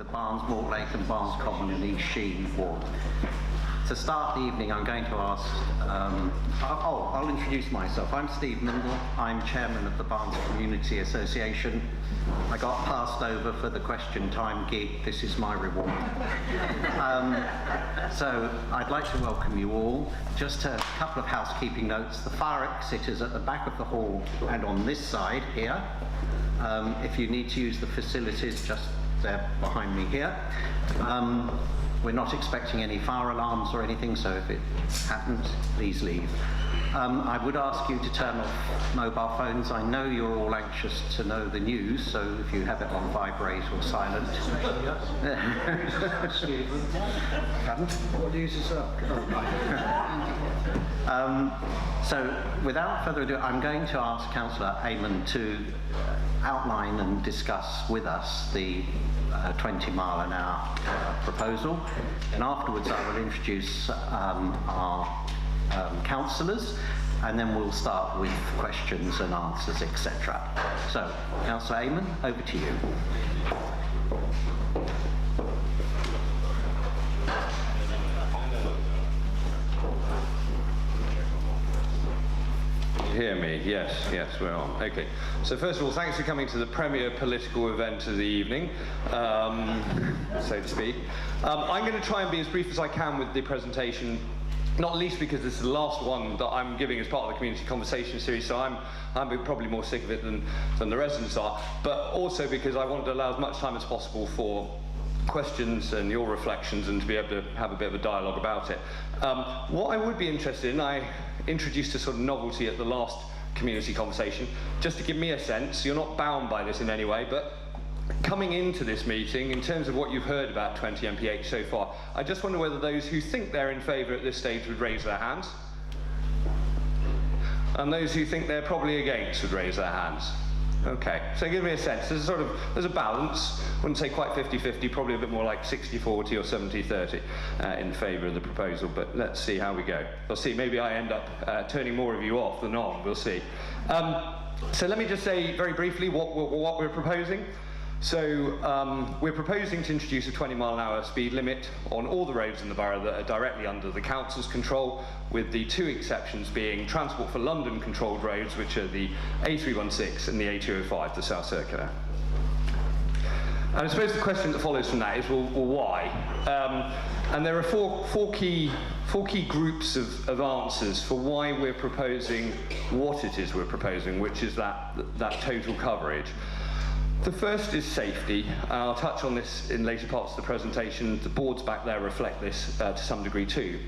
the Barnes, Mortlake and Barnes Common and East Sheen ward. To start the evening, I'm going to ask, I'll introduce myself. I'm Steve Mindle. I'm chairman of the Barnes Community Association. I got passed over for the question time gig. This is my reward. So I'd like to welcome you all. Just a couple of housekeeping notes. The fire exit is at the back of the hall and on this side here. If you need to use the facilities, just there behind me here. We're not expecting any fire alarms or anything, so if it happens, please leave. I would ask you to turn off mobile phones. I know you're all anxious to know the news, so if you have it on vibrate or silent. What uses up? So without further ado, I'm going to ask Councillor Eamon to outline and discuss with us the 20-mile-an-hour proposal, and afterwards I will introduce our councillors, and then we'll start with questions and answers, etc. So, Councillor Eamon, over to you. Hear me? Yes, we're on. Okay. So first of all, thanks for coming to the premier political event of the evening, so to speak. I'm going to try and be as brief as I can with the presentation, not least because this is the last one that I'm giving as part of the community conversation series, so I'm probably more sick of it than the residents are, but also because I want to allow as much time as possible for questions and your reflections and to be able to have a bit of a dialogue about it. What I would be interested in, I introduced a sort of novelty at the last community conversation, just to give me a sense, you're not bound by this in any way, but coming into this meeting, in terms of what you've heard about 20 MPH so far, I just wonder whether those who think they're in favour at this stage would raise their hands, and those who think they're probably against would raise their hands. Okay, so give me a sense. There's a balance. Wouldn't say quite 50-50, probably a bit more like 60-40 or 70-30 in favour of the proposal, but let's see how we go. We'll see, maybe I end up turning more of you off than on, we'll see. So let me just say very briefly what we're proposing. So we're proposing to introduce a 20-mile-an-hour speed limit on all the roads in the borough that are directly under the council's control, with the two exceptions being Transport for London controlled roads, which are the A316 and the A205, the South Circular. And I suppose the question that follows from that is, well why? And there are four key groups of answers for why we're proposing what it is we're proposing, which is that total coverage. The first is safety. I'll touch on this in later parts of the presentation. The boards back there reflect this to some degree too.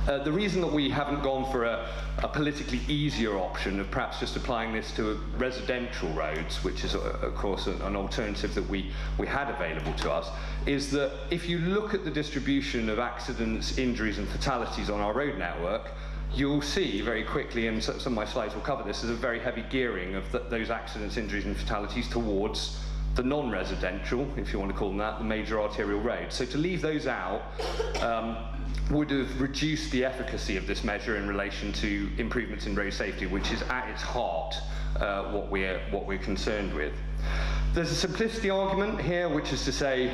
The reason that we haven't gone for a politically easier option of perhaps just applying this to residential roads, which is of course an alternative that we had available to us, is that if you look at the distribution of accidents, injuries and fatalities on our road network, you'll see very quickly, and some of my slides will cover this, there's a very heavy gearing of those accidents, injuries and fatalities towards the non-residential, if you want to call them that, the major arterial roads. So to leave those out would have reduced the efficacy of this measure in relation to improvements in road safety, which is at its heart what we're concerned with. There's a simplicity argument here, which is to say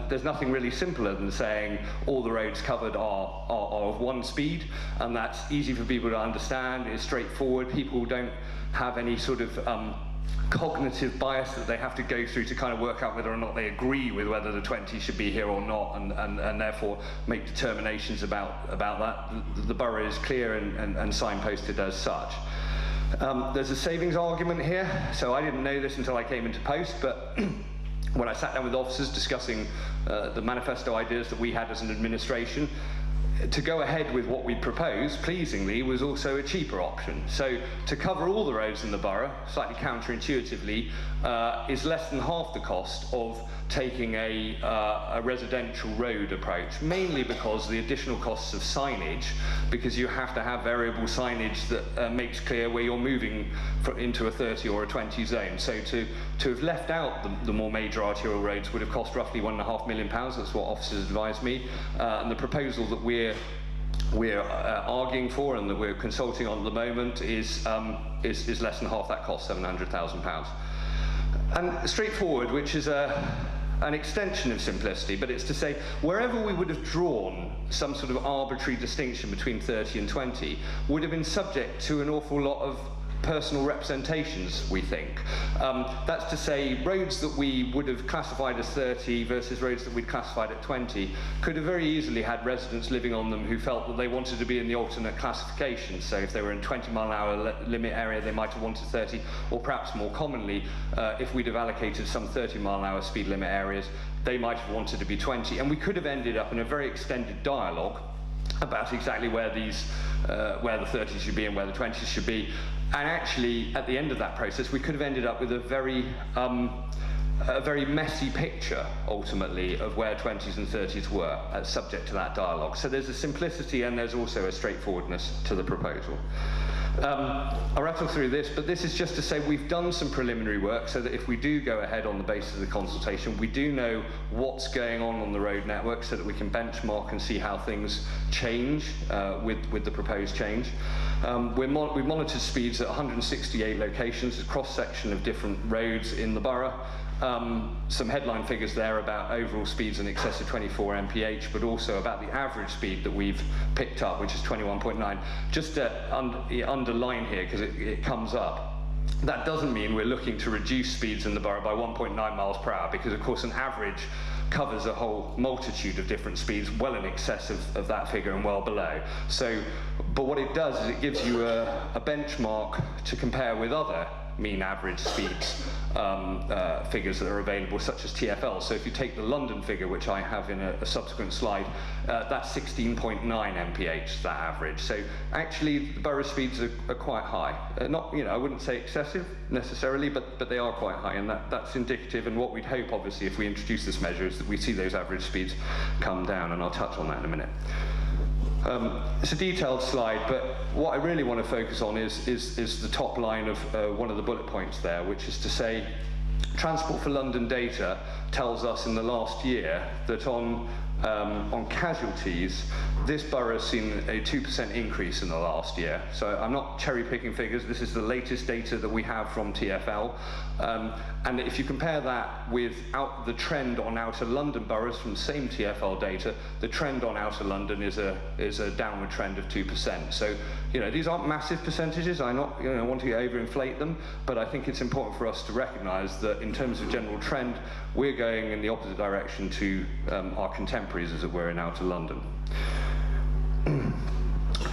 there's nothing really simpler than saying all the roads covered are of one speed, and that's easy for people to understand, it's straightforward, people don't have any sort of cognitive bias that they have to go through to kind of work out whether or not they agree with whether the 20 should be here or not, and therefore make determinations about that. The borough is clear and signposted as such. There's a savings argument here, so I didn't know this until I came into post, but when I sat down with officers discussing the manifesto ideas that we had as an administration, to go ahead with what we proposed, pleasingly, was also a cheaper option. So to cover all the roads in the borough, slightly counterintuitively, is less than half the cost of taking a residential road approach, mainly because the additional costs of signage, because you have to have variable signage that makes clear where you're moving into a 30 or a 20 zone. So to have left out the more major arterial roads would have cost roughly £1.5 million, that's what officers advised me, and the proposal that we're arguing for and that we're consulting on at the moment is less than half that cost, £700,000. And straightforward, which is a an extension of simplicity, but it's to say wherever we would have drawn some sort of arbitrary distinction between 30 and 20 would have been subject to an awful lot of personal representations, we think. That's to say, roads that we would have classified as 30 versus roads that we'd classified at 20 could have very easily had residents living on them who felt that they wanted to be in the alternate classification. So if they were in 20-mile-an-hour limit area, they might have wanted 30, or perhaps more commonly, if we'd have allocated some 30-mile-an-hour speed limit areas, they might have wanted to be 20. And we could have ended up in a very extended dialogue about exactly where the 30s should be and where the 20s should be. And actually, at the end of that process, we could have ended up with a very messy picture, ultimately, of where 20s and 30s were, subject to that dialogue. So there's a simplicity and there's also a straightforwardness to the proposal. I'll rattle through this, but this is just to say we've done some preliminary work so that if we do go ahead on the basis of the consultation, we do know what's going on the road network so that we can benchmark and see how things change with the proposed change. We've monitored speeds at 168 locations, a cross-section of different roads in the borough. Some headline figures there about overall speeds in excess of 24 mph, but also about the average speed that we've picked up, which is 21.9. Just to underline here, because it comes up, that doesn't mean we're looking to reduce speeds in the borough by 1.9 miles per hour, because of course an average covers a whole multitude of different speeds, well in excess of that figure and well below. So, but what it does is it gives you a benchmark to compare with other mean average speeds figures that are available, such as TfL. So if you take the London figure, which I have in a subsequent slide, that's 16.9 mph, that average. So actually, the borough speeds are quite high. Not, I wouldn't say excessive necessarily, but they are quite high, and that's indicative. And what we'd hope, obviously, if we introduce this measure, is that we see those average speeds come down, and I'll touch on that in a minute. It's a detailed slide, but what I really want to focus on is the top line of one of the bullet points there, which is to say, Transport for London data tells us in the last year that on casualties, this borough has seen a 2% increase in the last year. So I'm not cherry-picking figures. This is the latest data that we have from TfL. And if you compare that with the trend on outer London boroughs from the same TfL data, the trend on outer London is a downward trend of 2%. So, these aren't massive percentages. I not want to overinflate them, but I think it's important for us to recognise that in terms of general trend, we're going in the opposite direction to our contemporaries, as it were, in outer London.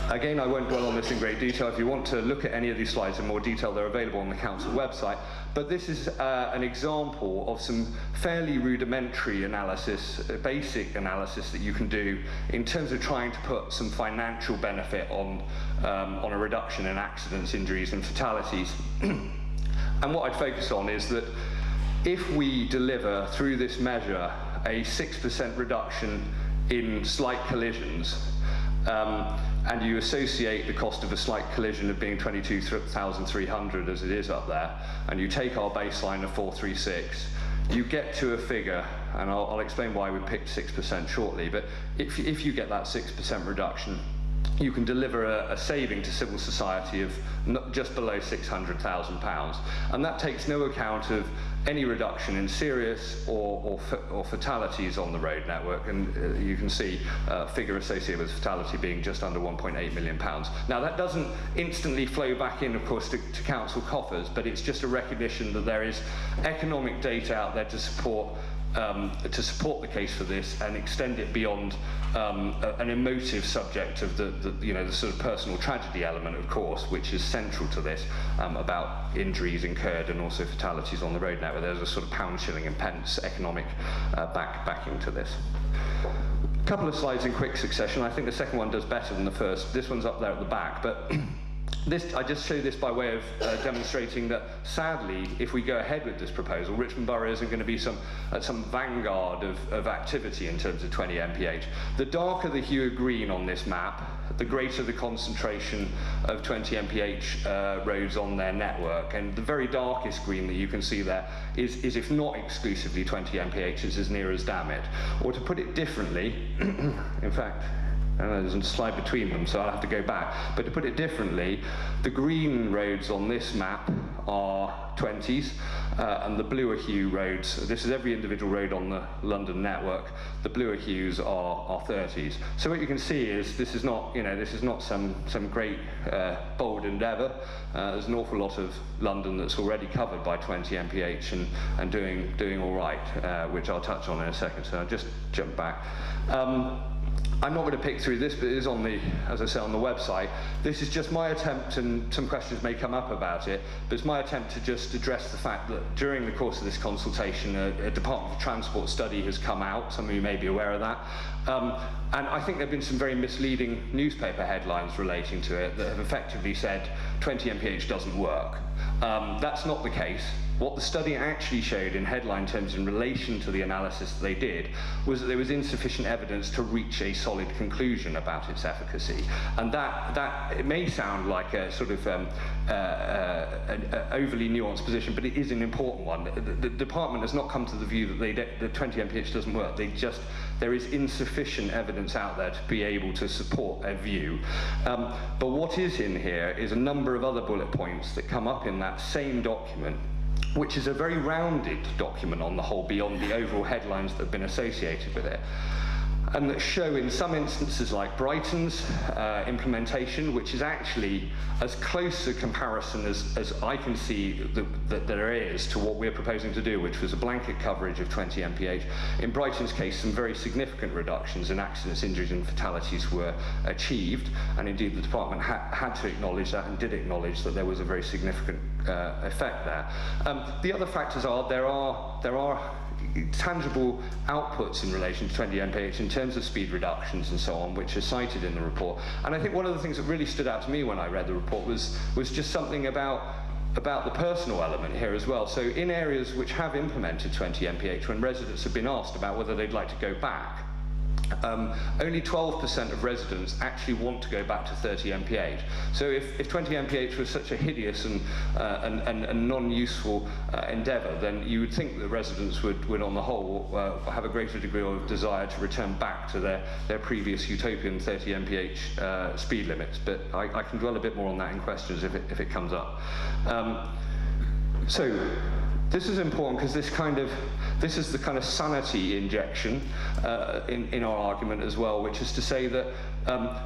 Again, I won't dwell on this in great detail. If you want to look at any of these slides in more detail, they're available on the council website. But this is an example of some fairly rudimentary analysis, basic analysis that you can do in terms of trying to put some financial benefit on a reduction in accidents, injuries, and fatalities. And what I'd focus on is that if we deliver through this measure a 6% reduction in slight collisions, and you associate the cost of a slight collision of being 22,300 as it is up there, and you take our baseline of 436, you get to a figure, and I'll explain why we picked 6% shortly, but if you get that 6% reduction, you can deliver a saving to civil society of just below £600,000. And that takes no account of any reduction in serious or fatalities on the road network. And you can see a figure associated with fatality being just under £1.8 million. Now, that doesn't instantly flow back in, of course, to council coffers, but it's just a recognition that there is economic data out there to support the case for this and extend it beyond an emotive subject of the sort of personal tragedy element, of course, which is central to this, about injuries incurred and also fatalities on the road network. There's a sort of pound, shilling and pence economic backing to this. A couple of slides in quick succession. I think the second one does better than the first. This one's up there at the back, but I just show this by way of demonstrating that, sadly, if we go ahead with this proposal, Richmond Borough isn't going to be some vanguard of activity in terms of 20 mph. The darker the hue of green on this map, the greater the concentration of 20 mph roads on their network. And the very darkest green that you can see there is if not exclusively 20 mph, is as near as damn it. Or to put it differently, in fact, There's a slide between them, so I'll have to go back. But to put it differently, the green roads on this map are 20s, and the bluer hue roads, this is every individual road on the London network, the bluer hues are 30s. So what you can see is this is not, this is not some great bold endeavour. There's an awful lot of London that's already covered by 20 mph and doing all right, which I'll touch on in a second. So I'll just jump back. I'm not going to pick through this, but it is on the, as I say, on the website. This is just my attempt, and some questions may come up about it, but it's my attempt to just address the fact that during the course of this consultation, a Department of Transport study has come out. Some of you may be aware of that. And I think there have been some very misleading newspaper headlines relating to it that have effectively said 20 mph doesn't work. That's not the case. What the study actually showed in headline terms in relation to the analysis that they did was that there was insufficient evidence to reach a solid conclusion about its efficacy. And that it may sound like a sort of an overly nuanced position, but it is an important one. The department has not come to the view that the 20 mph doesn't work. There is insufficient evidence out there to be able to support a view. But what is in here is a number of other bullet points that come up in that same document, which is a very rounded document on the whole, beyond the overall headlines that have been associated with it, and that show in some instances like Brighton's implementation, which is actually as close a comparison as I can see that there is to what we're proposing to do, which was a blanket coverage of 20 mph. In Brighton's case, some very significant reductions in accidents, injuries and fatalities were achieved, and indeed the department had to acknowledge that, and did acknowledge that there was a very significant effect there. The other factors are there are tangible outputs in relation to 20 mph in terms of speed reductions and so on, which are cited in the report. And I think one of the things that really stood out to me when I read the report was just something about the personal element here as well. So in areas which have implemented 20 mph, when residents have been asked about whether they'd like to go back, only 12% of residents actually want to go back to 30 mph. So if 20 mph was such a hideous and non-useful endeavour, then you would think that residents would on the whole, have a greater degree of desire to return back to their previous utopian 30 mph speed limits. But I can dwell a bit more on that in questions if it comes up. So this is important because this is the kind of sanity injection in our argument as well, which is to say that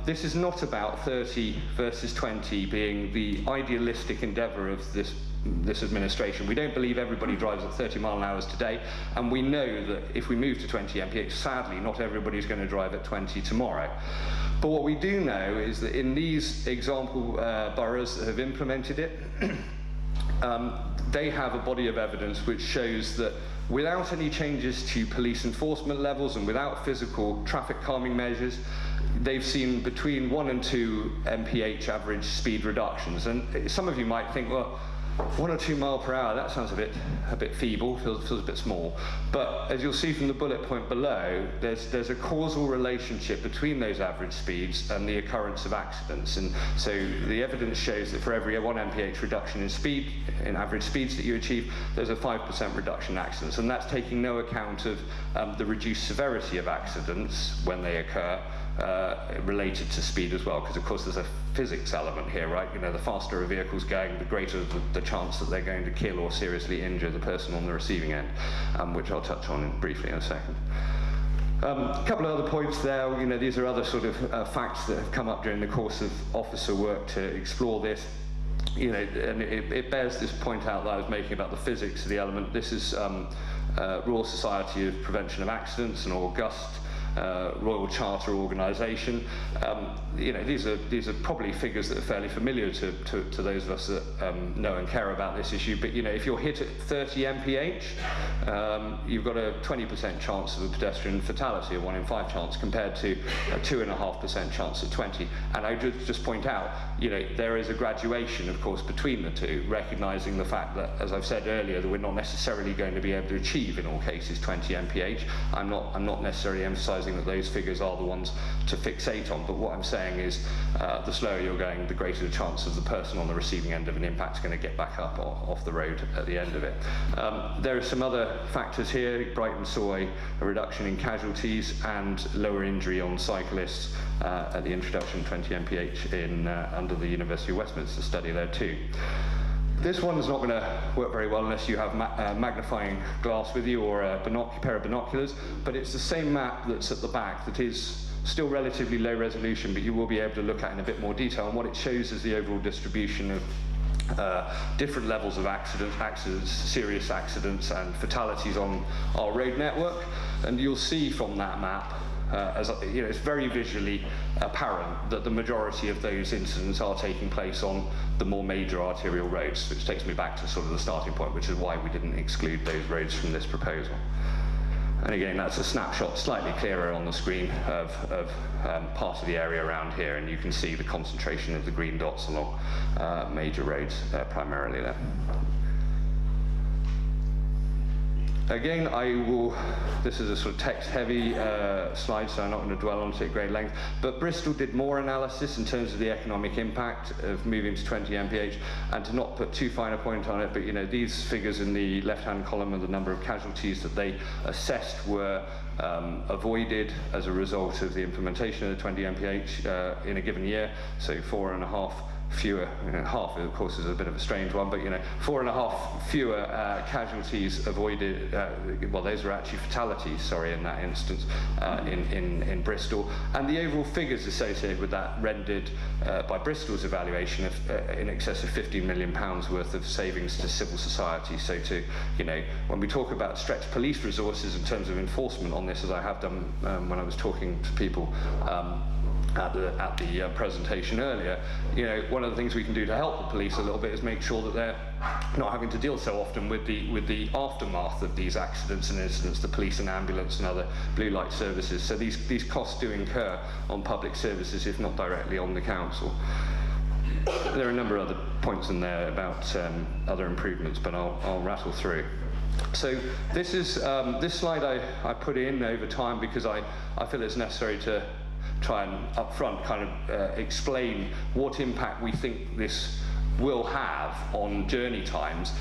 this is not about 30 versus 20 being the idealistic endeavour of this administration. We don't believe everybody drives at 30 mile an hour today, and we know that if we move to 20 mph, sadly, not everybody's going to drive at 20 tomorrow. But what we do know is that in these example boroughs that have implemented it, they have a body of evidence which shows that without any changes to police enforcement levels and without physical traffic calming measures, they've seen between 1 and 2 mph average speed reductions. And some of you might think, well, 1 or 2 mile per hour, that sounds a bit feeble, feels a bit small. But as you'll see from the bullet point below, there's a causal relationship between those average speeds and the occurrence of accidents. And so the evidence shows that for every 1 mph reduction in average speeds that you achieve, there's a 5% reduction in accidents. And that's taking no account of the reduced severity of accidents when they occur, related to speed as well, because of course there's a physics element here, right? You know, the faster a vehicle's going, the greater the chance that they're going to kill or seriously injure the person on the receiving end, which I'll touch on briefly in a second. A couple of other points there. You know, these are other sort of facts that have come up during the course of officer work to explore this. You know, and it bears this point out that I was making about the physics of the element. This is Royal Society of Prevention of Accidents, an august Royal Charter organisation. You know, these are probably figures that are fairly familiar to those of us that know and care about this issue. But you know, if you're hit at 30 mph, you've got a 20% chance of a pedestrian fatality, a 1 in 5 chance, compared to a 2.5% chance at 20. And I just point out, you know, there is a graduation, of course, between the two, recognising the fact that, as I've said earlier, that we're not necessarily going to be able to achieve in all cases 20 mph. I'm not necessarily emphasising emphasising that those figures are the ones to fixate on, but what I'm saying is the slower you're going, the greater the chance of the person on the receiving end of an impact is going to get back up off the road at the end of it. There are some other factors here. Brighton saw a reduction in casualties and lower injury on cyclists at the introduction of 20 mph under the University of Westminster study there too. This one's not going to work very well unless you have magnifying glass with you or a pair of binoculars, but it's the same map that's at the back that is still relatively low resolution, but you will be able to look at in a bit more detail, and what it shows is the overall distribution of different levels of accidents, serious accidents and fatalities on our road network. And you'll see from that map, it's very visually apparent that the majority of those incidents are taking place on the more major arterial roads, which takes me back to sort of the starting point, which is why we didn't exclude those roads from this proposal. And again, that's a snapshot, slightly clearer on the screen, of part of the area around here, and you can see the concentration of the green dots along major roads primarily there. Again, this is a sort of text-heavy slide, so I'm not going to dwell on it at great length, but Bristol did more analysis in terms of the economic impact of moving to 20 mph, and to not put too fine a point on it, but these figures in the left-hand column are the number of casualties that they assessed were avoided as a result of the implementation of the 20 mph in a given year, so 4.5 fewer, half of course is a bit of a strange one, but 4.5 fewer casualties avoided, well those were actually fatalities, sorry, in that instance, in Bristol, and the overall figures associated with that rendered by Bristol's evaluation of in excess of £15 million worth of savings to civil society. So to, when we talk about stretched police resources in terms of enforcement on this, as I have done when I was talking to people at the presentation earlier, one of the things we can do to help the police a little bit is make sure that they're not having to deal so often with the aftermath of these accidents and incidents, the police and ambulance and other blue light services. So these costs do incur on public services, if not directly on the council. There are a number of other points in there about other improvements, but I'll rattle through. So this is this slide I put in over time because I feel it's necessary to try and up front kind of explain what impact we think this will have on journey times.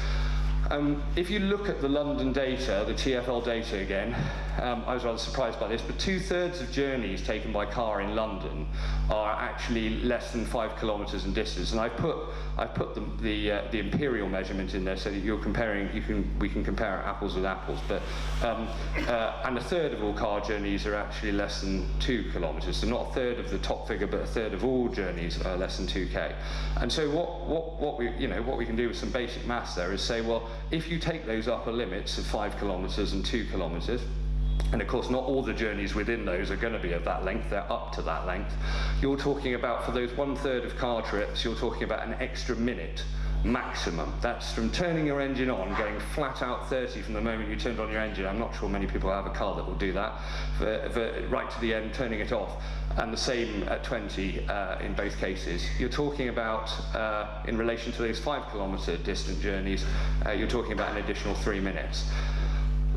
If you look at the London data, the TfL data again, I was rather surprised by this, but 2/3 of journeys taken by car in London are actually less than 5 kilometres in distance, and I've put the imperial measurement in there so that you're comparing, we can compare apples with apples, but and 1/3 of all car journeys are actually less than 2 kilometres, so not 1/3 of the top figure, but 1/3 of all journeys are less than 2k. And so what we can do with some basic maths there is say, well, if you take those upper limits of 5 kilometres and 2 kilometres, and of course not all the journeys within those are going to be of that length, they're up to that length, you're talking about, for those 1/3 of car trips, you're talking about an extra minute maximum. That's from turning your engine on, going flat out 30 from the moment you turned on your engine. I'm not sure many people have a car that will do that, right to the end, turning it off, and the same at 20 in both cases. You're talking about, in relation to those 5 kilometre distant journeys, you're talking about an additional 3 minutes.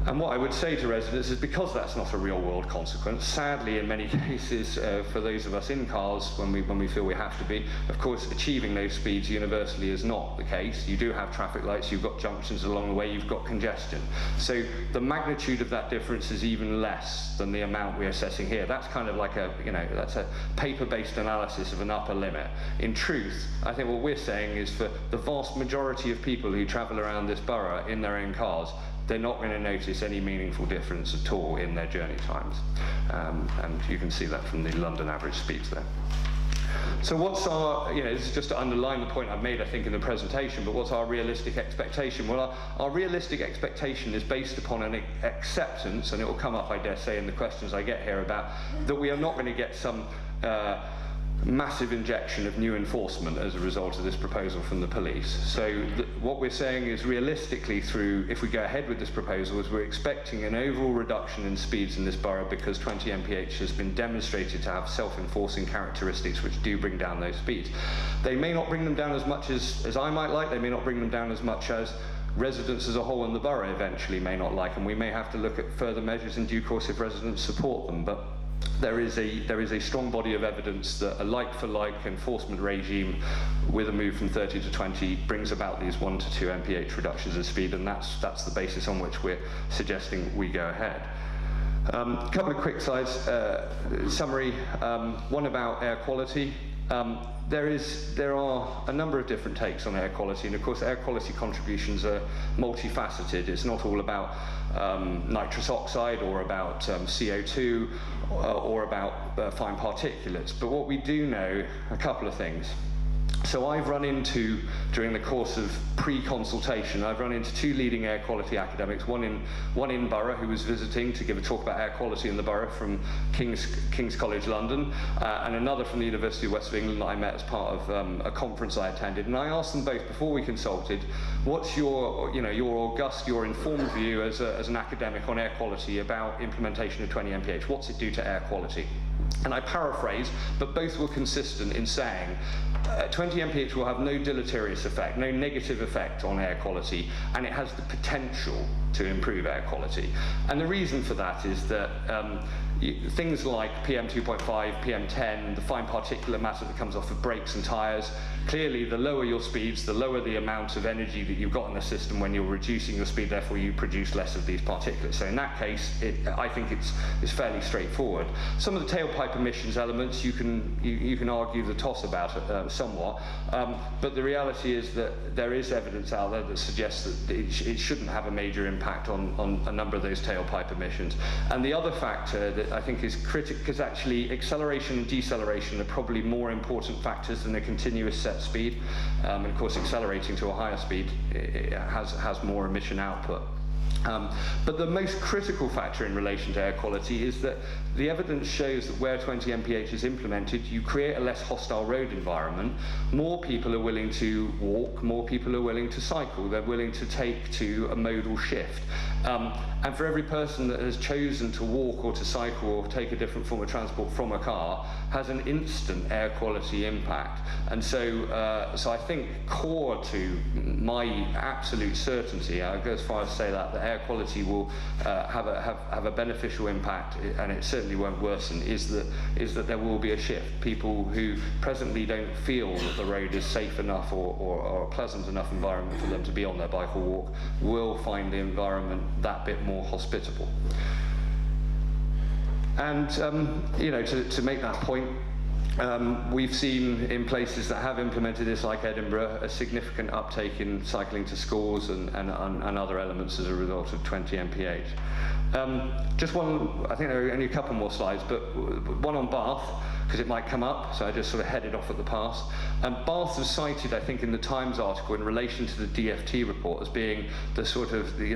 And what I would say to residents is, because that's not a real-world consequence, sadly in many cases for those of us in cars, when we feel we have to be, of course achieving those speeds universally is not the case. You do have traffic lights, you've got junctions along the way, you've got congestion. So the magnitude of that difference is even less than the amount we're assessing here. That's kind of like that's a paper-based analysis of an upper limit. In truth, I think what we're saying is, for the vast majority of people who travel around this borough in their own cars, they're not going to notice any meaningful difference at all in their journey times. And you can see that from the London average speeds there. So what's our, this is just to underline the point I've made, I think, in the presentation, but what's our realistic expectation? Well, our realistic expectation is based upon an acceptance, and it will come up, I dare say, in the questions I get here, about that we are not going to get some massive injection of new enforcement as a result of this proposal from the police. So what we're saying is, realistically, if we go ahead with this proposal, is we're expecting an overall reduction in speeds in this borough, because 20 mph has been demonstrated to have self-enforcing characteristics which do bring down those speeds. They may not bring them down as much as I might like, they may not bring them down as much as residents as a whole in the borough eventually may not like, and we may have to look at further measures in due course if residents support them. But there is a strong body of evidence that a like-for-like enforcement regime with a move from 30 to 20 brings about these 1 to 2 mph reductions of speed, and that's the basis on which we're suggesting we go ahead. A couple of quick slides, summary, one about air quality. There are a number of different takes on air quality, and of course air quality contributions are multifaceted. It's not all about nitrous oxide or about CO2 or about fine particulates, but what we do know, a couple of things. So I've run into, during the course of pre-consultation, I've run into 2 leading air quality academics, one in Borough who was visiting to give a talk about air quality in the Borough from King's College London, and another from the University of West of England that I met as part of a conference I attended. And I asked them both before we consulted, what's your august, your informed view as an academic on air quality about implementation of 20 mph? What's it do to air quality? And I paraphrase, but both were consistent in saying 20 mph will have no deleterious effect, no negative effect on air quality, and it has the potential to improve air quality. And the reason for that is that things like PM2.5, PM10, the fine particulate matter that comes off of brakes and tyres, clearly the lower your speeds, the lower the amount of energy that you've got in the system when you're reducing your speed, therefore you produce less of these particulates. So in that case, I think it's fairly straightforward. Some of the tailpipe emissions elements, you can argue the toss about it somewhat, but the reality is that there is evidence out there that suggests that it shouldn't have a major impact on a number of those tailpipe emissions. And the other factor that I think is critical, because actually acceleration and deceleration are probably more important factors than a continuous set speed. And of course, accelerating to a higher speed it has more emission output. But the most critical factor in relation to air quality is that the evidence shows that where 20 mph is implemented, you create a less hostile road environment. More people are willing to walk, more people are willing to cycle, they're willing to take to a modal shift. And for every person that has chosen to walk or to cycle or take a different form of transport from a car has an instant air quality impact. And so, so I think core to my absolute certainty, I go as far as to say that air quality will have a beneficial impact, and it certainly won't worsen, is that there will be a shift. People who presently don't feel that the road is safe enough or a pleasant enough environment for them to be on their bike or walk will find the environment that bit more hospitable. And to make that point, we've seen in places that have implemented this, like Edinburgh, a significant uptake in cycling to schools and other elements as a result of 20 mph. Just one, I think there are only a couple more slides, but one on Bath, because it might come up, so I just sort of headed off at the pass. Bath was cited, I think, in the Times article in relation to the DFT report as being the sort of, the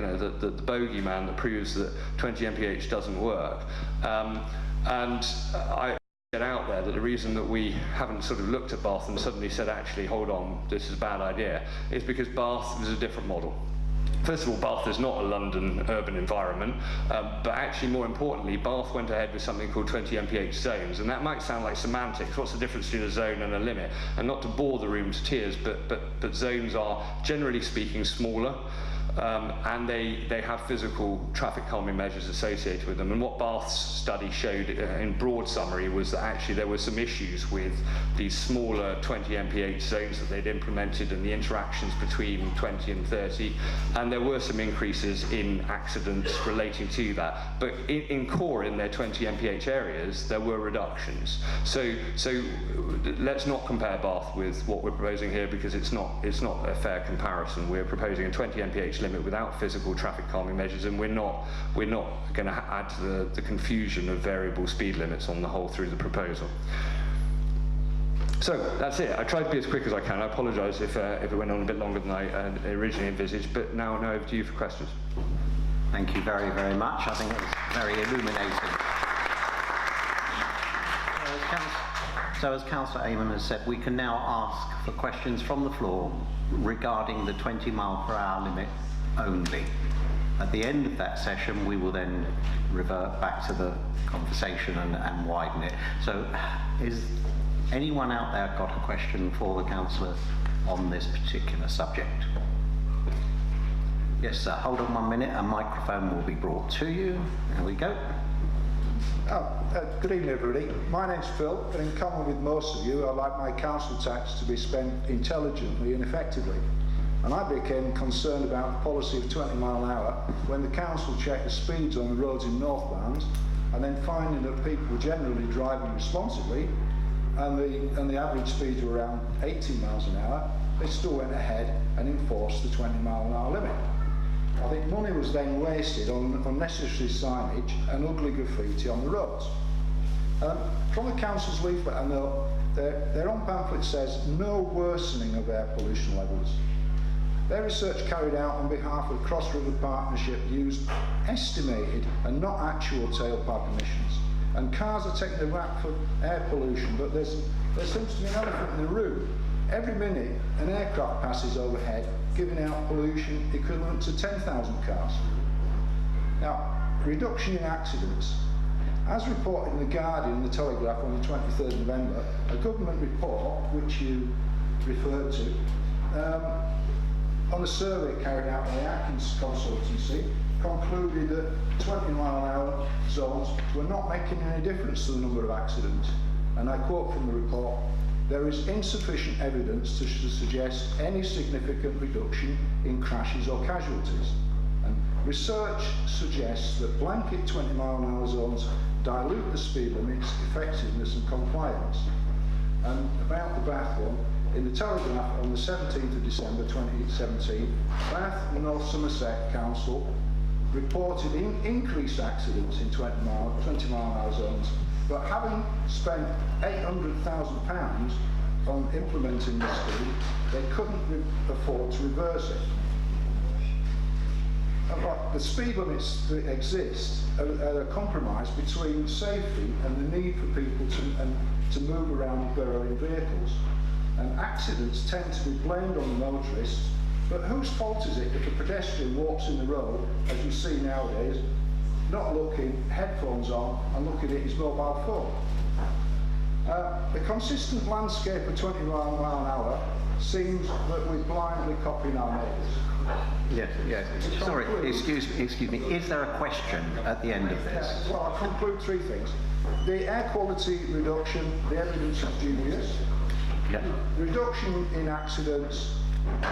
bogeyman that proves that 20 mph doesn't work. And I get out there that the reason that we haven't sort of looked at Bath and suddenly said, actually, hold on, this is a bad idea, is because Bath was a different model. First of all, Bath is not a London urban environment, but actually more importantly, Bath went ahead with something called 20 mph zones, and that might sound like semantics. What's the difference between a zone and a limit? And not to bore the room to tears, but zones are, generally speaking, smaller. And they have physical traffic calming measures associated with them. And what Bath's study showed in broad summary was that actually there were some issues with these smaller 20 mph zones that they'd implemented and the interactions between 20 and 30, and there were some increases in accidents relating to that. But in core, in their 20 mph areas, there were reductions. So let's not compare Bath with what we're proposing here, because it's not a fair comparison. We're proposing a 20 mph limit without physical traffic calming measures, and we're not going to add to the confusion of variable speed limits on the whole through the proposal. So that's it. I tried to be as quick as I can. I apologise if it went on a bit longer than I originally envisaged, but now over to you for questions. Thank you very, very much. I think it was very illuminating. So as Councillor Amon has said, we can now ask for questions from the floor regarding the 20 mph limit only. At the end of that session, we will then revert back to the conversation and widen it. So is anyone out there got a question for the councillor on this particular subject? Yes, sir. Hold on 1 minute. A microphone will be brought to you. There we go. Good evening, everybody. My name's Phil, and in common with most of you, I like my council tax to be spent intelligently and effectively. And I became concerned about the policy of 20 mile an hour when the council checked the speeds on the roads in Northbound, and then finding that people were generally driving responsibly, and the average speeds were around 18 miles an hour, they still went ahead and enforced the 20 mile an hour limit. I think money was then wasted on unnecessary signage and ugly graffiti on the roads. From the council's leaflet, I know their own pamphlet says no worsening of air pollution levels. Their research carried out on behalf of Cross River Partnership used estimated and not actual tailpipe emissions. And cars are taking the rap for air pollution, but there seems to be an elephant in the room. Every minute, an aircraft passes overhead, giving out pollution equivalent to 10,000 cars. Now, reduction in accidents. As reported in The Guardian and The Telegraph on the 23rd of November, a government report, which you referred to, on a survey carried out by Atkins Consultancy, concluded that 20 mile an hour zones were not making any difference to the number of accidents. And I quote from the report, "There is insufficient evidence to suggest any significant reduction in crashes or casualties." And research suggests that blanket 20 mile an hour zones dilute the speed limits, effectiveness and compliance. And about the Bath one, in the Telegraph on the 17th of December 2017, Bath and North Somerset Council reported increased accidents in 20 mile an hour zones, but having spent £800,000 on implementing the scheme, they couldn't afford to reverse it. The speed limits that exist are a compromise between safety and the need for people to move around with their own vehicles. And accidents tend to be blamed on the motorists, but whose fault is it if a pedestrian walks in the road, as you see nowadays, not looking, headphones on, and looking at his mobile phone? The consistent landscape of 20 mile an hour seems that we're blindly copying our neighbours. Yes. Sorry, excuse me. Is there a question at the end of this? Well, I'll conclude three things. The air quality reduction, the evidence is dubious. Yeah. Reduction in accidents,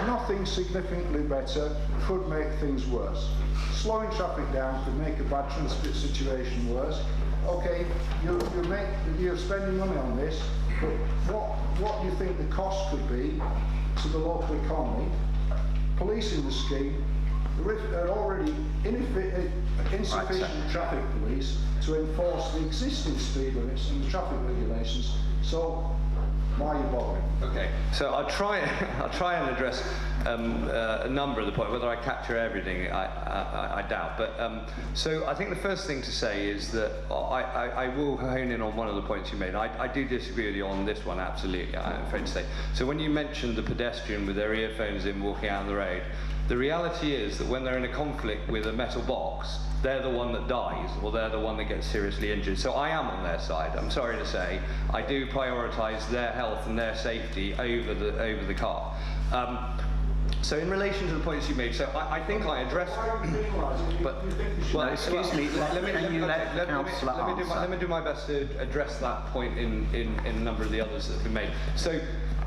nothing significantly better, could make things worse. Slowing traffic down could make a bad transport situation worse. Okay, you're spending money on this, but what do you think the cost could be to the local economy? Policing the scheme, there are already insufficient traffic police to enforce the existing speed limits and the traffic regulations. So why are you bothering? Okay, so I'll try and address a number of the points. Whether I capture everything, I doubt. But so I think the first thing to say is that I will hone in on one of the points you made. I do disagree with you on this one, absolutely, I'm afraid to say. So when you mentioned the pedestrian with their earphones in walking out on the road, the reality is that when they're in a conflict with a metal box, they're the one that dies, or they're the one that gets seriously injured. So I am on their side, I'm sorry to say. I do prioritise their health and their safety over the car. So in relation to the points you made, so I think I addressed... But, well, excuse me, let me do my best to address that point in a number of the others that have been made. So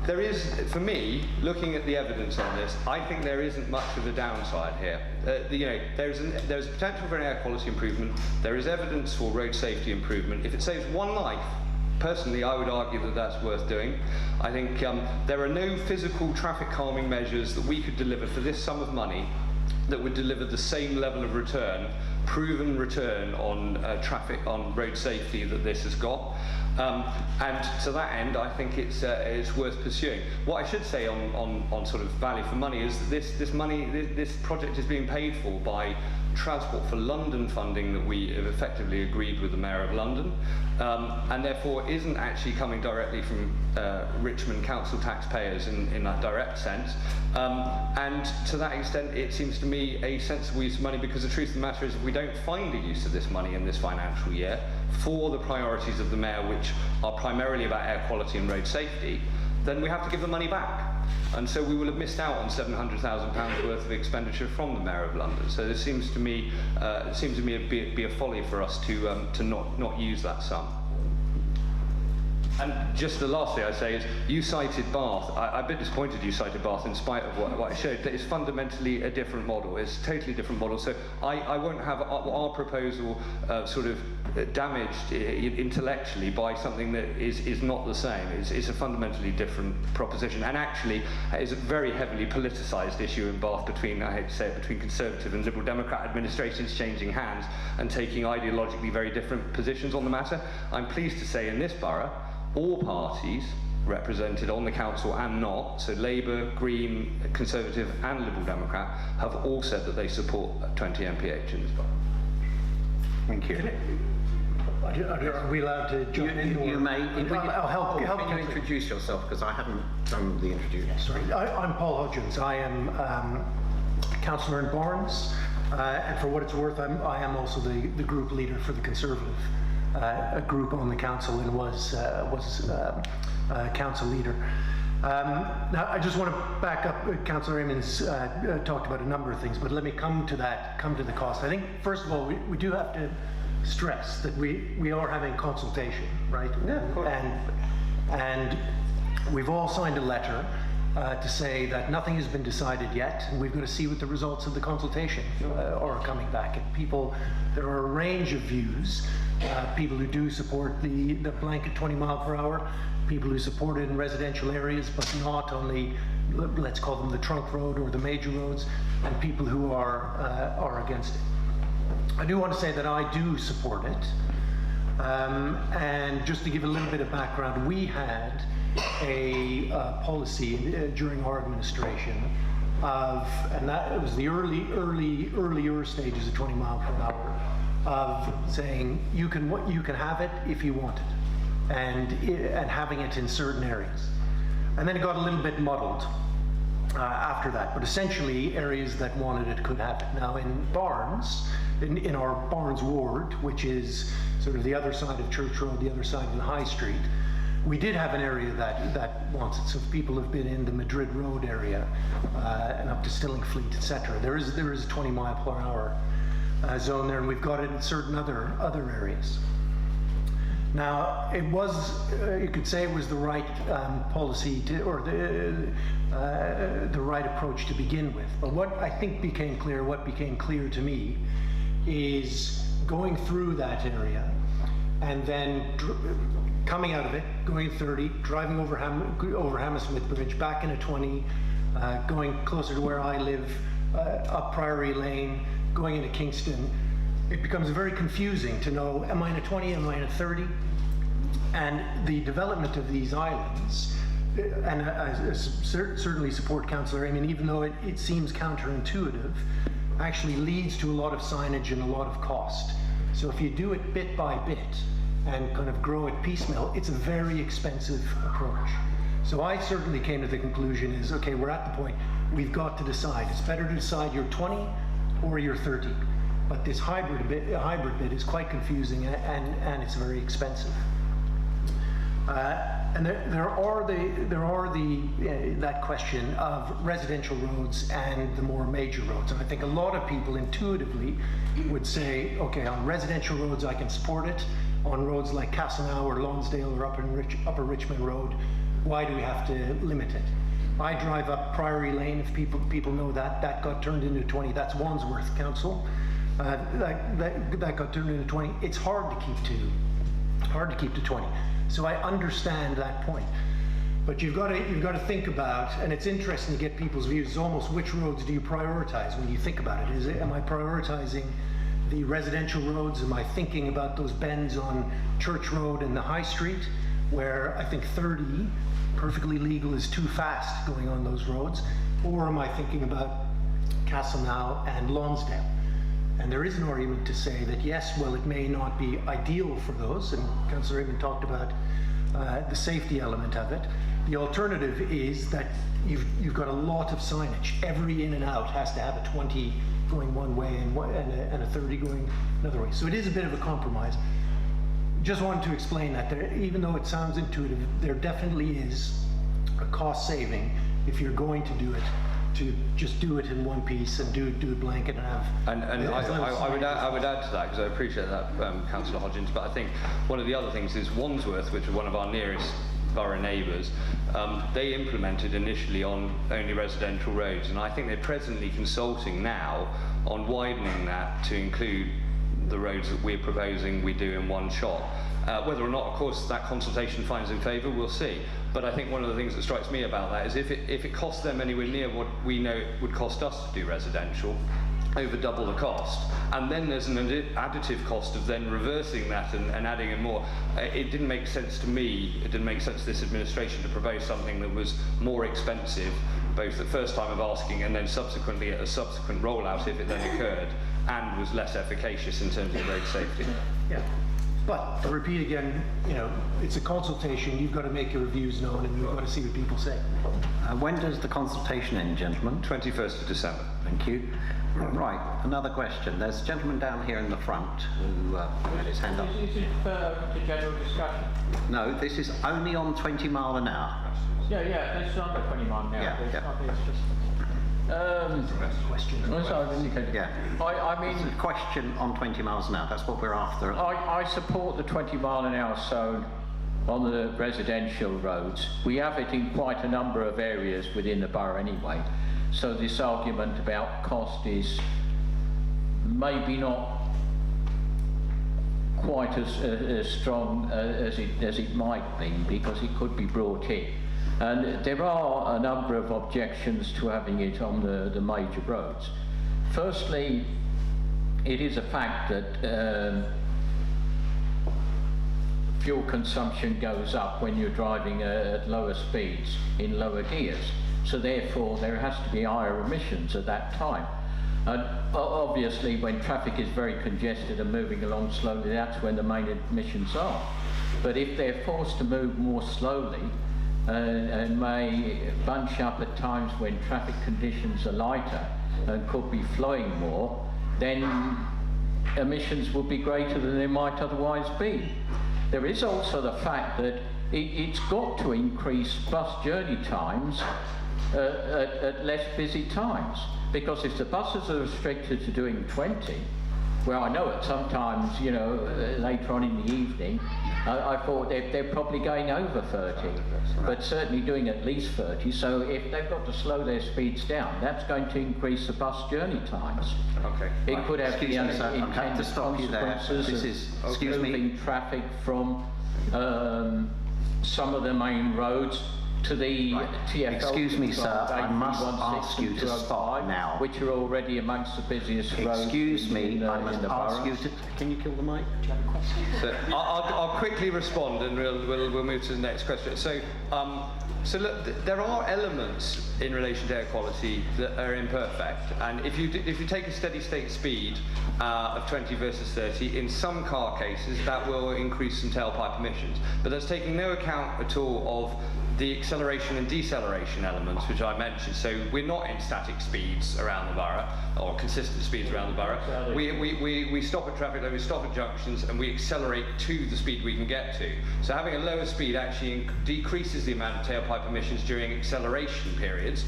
there is, for me, looking at the evidence on this, I think there isn't much of a downside here. There's potential for an air quality improvement. There is evidence for road safety improvement. If it saves one life, personally, I would argue that that's worth doing. I think there are no physical traffic calming measures that we could deliver for this sum of money that would deliver the same level of return, proven return on on road safety that this has got. And to that end, I think it's worth pursuing. What I should say on sort of value for money is that this project is being paid for by Transport for London funding that we have effectively agreed with the Mayor of London, and therefore isn't actually coming directly from Richmond council taxpayers in that direct sense. And to that extent, it seems to me a sensible use of money, because the truth of the matter is, if we don't find a use of this money in this financial year for the priorities of the Mayor, which are primarily about air quality and road safety, then we have to give the money back. And so we will have missed out on £700,000 worth of expenditure from the Mayor of London. So this seems to me, be a folly for us to not use that sum. And just the last thing I say is, you cited Bath. I'm a bit disappointed you cited Bath in spite of what I showed. That it's fundamentally a different model. It's a totally different model. So I won't have our proposal sort of damaged intellectually by something that is not the same. It's a fundamentally different proposition, and actually is a very heavily politicised issue in Bath between, I hate to say it, between Conservative and Liberal Democrat administrations changing hands and taking ideologically very different positions on the matter. I'm pleased to say in this borough, all parties represented on the council and not, so Labour, Green, Conservative and Liberal Democrat, have all said that they support 20 MPH in this borough. Thank you. Are we allowed to jump in? You may. I'll help Can you introduce yourself, because I haven't done the introduction. Sorry, I'm Paul Hodgins. I am councillor in Barnes, and for what it's worth, I am also the group leader for the Conservative group on the council, and was council leader. Now, I just want to back up. Councillor Raymond's talked about a number of things, but let me come to the cost. I think, first of all, we do have to stress that we are having consultation, right? Yeah, of course. And we've all signed a letter to say that nothing has been decided yet, and we've got to see what the results of the consultation are coming back. And there are a range of views. People who do support the blanket 20 mile per hour, people who support it in residential areas, but not on the, let's call them the trunk road or the major roads, and people who are against it. I do want to say that I do support it. And just to give a little bit of background, we had a policy during our administration and it was the earlier stages of 20 mile per hour, of saying you can have it if you want it, and having it in certain areas. And then it got a little bit muddled after that, but essentially areas that wanted it could have it. Now in Barnes, in our Barnes ward, which is sort of the other side of Church Road, the other side of the High Street, we did have an area that wants it. So if people have been in the Madrid Road area and up to Stillingfleet, etc., there is a 20 mile per hour zone there, and we've got it in certain other areas. Now, it was, you could say it was the right policy or the right approach to begin with. But what I think became clear to me is going through that area and then coming out of it, going 30, driving over Hammersmith Bridge, back in a 20, going closer to where I live, up Priory Lane, going into Kingston. It becomes very confusing to know, am I in a 20, am I in a 30? And the development of these islands, and I certainly support Councillor Raymond, even though it seems counterintuitive, actually leads to a lot of signage and a lot of cost. So if you do it bit by bit and kind of grow it piecemeal, it's a very expensive approach. So I certainly came to the conclusion is, okay, we're at the point, we've got to decide. It's better to decide you're 20 or you're 30. But this hybrid bit is quite confusing, and it's very expensive. And there are that question of residential roads and the more major roads. And I think a lot of people intuitively would say, okay, on residential roads I can support it. On roads like Castleknock or Lonsdale or Upper Richmond Road, why do we have to limit it? I drive up Priory Lane, if people know that got turned into 20. That's Wandsworth Council. That got turned into 20. It's hard to keep to 20. So I understand that point. But you've got to think about, and it's interesting to get people's views, almost which roads do you prioritize when you think about it? Am I prioritizing the residential roads? Am I thinking about those bends on Church Road and the High Street, where I think 30, perfectly legal, is too fast going on those roads? Or am I thinking about Castleknock and Lonsdale? And there is an argument to say that yes, well, it may not be ideal for those, and Councillor Raymond talked about the safety element of it. The alternative is that you've got a lot of signage. Every in and out has to have a 20 going one way and a 30 going another way. So it is a bit of a compromise. Just wanted to explain that even though it sounds intuitive, there definitely is a cost saving if you're going to do it, to just do it in one piece and do a blanket and have. And I would add to that, because I appreciate that, Councillor Hodgins, but I think one of the other things is Wandsworth, which is one of our nearest borough neighbours, they implemented initially on only residential roads, and I think they're presently consulting now on widening that to include the roads that we're proposing we do in one shot. Whether or not, of course, that consultation finds in favour, we'll see. But I think one of the things that strikes me about that is if it costs them anywhere near what we know it would cost us to do residential, over double the cost, and then there's an additive cost of then reversing that and adding in more. It didn't make sense to me, it didn't make sense to this administration to propose something that was more expensive, both the first time of asking and then subsequently at a subsequent rollout if it then occurred, and was less efficacious in terms of road safety. Yeah. But to repeat again, you know, it's a consultation. You've got to make your views known, and you've got to see what people say. When does the consultation end, gentlemen? 21st of December. Thank you. Right, another question. There's a gentleman down here in the front who had his hand up. Is it open to general discussion? No, this is only on 20 mile an hour. Yeah, this is under 20 mile now. Yeah, yeah. It's just. Question. Yeah. I mean, It's a question on 20 miles an hour. That's what we're after. I support the 20 mile an hour zone on the residential roads. We have it in quite a number of areas within the borough anyway. So this argument about cost is maybe not quite as strong as it might be, because it could be brought in. And there are a number of objections to having it on the major roads. Firstly, it is a fact that fuel consumption goes up when you're driving at lower speeds in lower gears. So therefore, there has to be higher emissions at that time. And obviously, when traffic is very congested and moving along slowly, that's when the main emissions are. But if they're forced to move more slowly, and may bunch up at times when traffic conditions are lighter and could be flowing more, then emissions would be greater than they might otherwise be. There is also the fact that it's got to increase bus journey times at less busy times, because if the buses are restricted to doing 20, well, I know it sometimes, you know, later on in the evening, I thought they're probably going over 30, but certainly doing at least 30. So if they've got to slow their speeds down, that's going to increase the bus journey times. Okay. It could have the to stop you there. consequences of moving traffic from some of the main roads to the TfL. Excuse me, sir, I must ask you to stop now. Which are already amongst the busiest roads. Excuse me, in I must the ask you boroughs. to... Can you kill the mic? Do you have a question? So I'll quickly respond, and we'll move to the next question. So look, there are elements in relation to air quality that are imperfect, and if you take a steady state speed of 20 versus 30, in some car cases that will increase some tailpipe emissions, but that's taking no account at all of the acceleration and deceleration elements, which I mentioned. So we're not in static speeds around the borough, or consistent speeds around the borough. We stop at traffic lights, we stop at junctions, and we accelerate to the speed we can get to. So having a lower speed actually decreases the amount of tailpipe emissions during acceleration periods,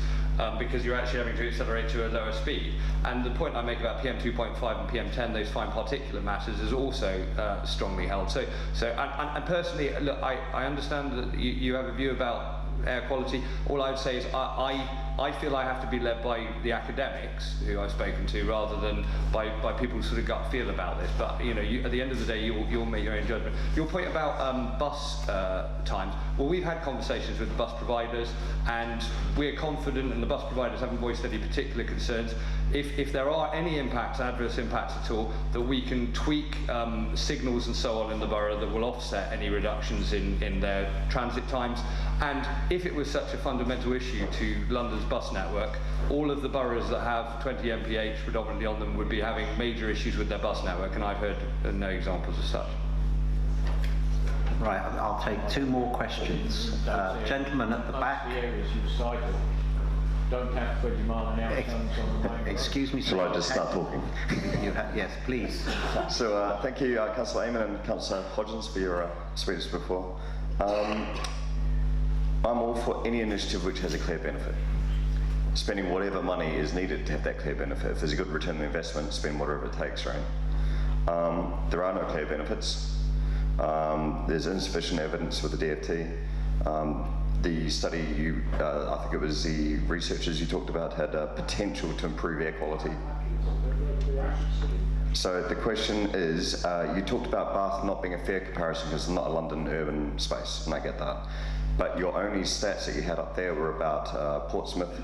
because you're actually having to accelerate to a lower speed. And the point I make about PM 2.5 and PM 10, those fine particulate matters, is also strongly held. So and personally, look, I understand that you have a view about air quality. All I would say is I feel I have to be led by the academics who I've spoken to, rather than by people who sort of gut feel about this. But you know, at the end of the day, you'll make your own judgment. Your point about bus times. Well, we've had conversations with the bus providers, and we're confident, and the bus providers haven't voiced any particular concerns. If there are any impacts, adverse impacts at all, that we can tweak signals and so on in the borough that will offset any reductions in their transit times. And if it was such a fundamental issue to London's bus network, all of the boroughs that have 20 mph predominantly on them would be having major issues with their bus network, and I've heard no examples of such. Right, I'll take two more questions. Gentleman at the back. Most of the areas you've cited don't have 20 mile an hour zones on the main road. Excuse me, sir. Shall I just start talking? Yes, please. So thank you, Councillor Eamon and Councillor Hodgins, for your speeches before. I'm all for any initiative which has a clear benefit. Spending whatever money is needed to have that clear benefit. If there's a good return on investment, spend whatever it takes, right? There are no clear benefits. There's insufficient evidence with the DFT. The study I think it was the researchers you talked about had potential to improve air quality. So the question is, you talked about Bath not being a fair comparison because it's not a London urban space, and I get that. But your only stats that you had up there were about Portsmouth,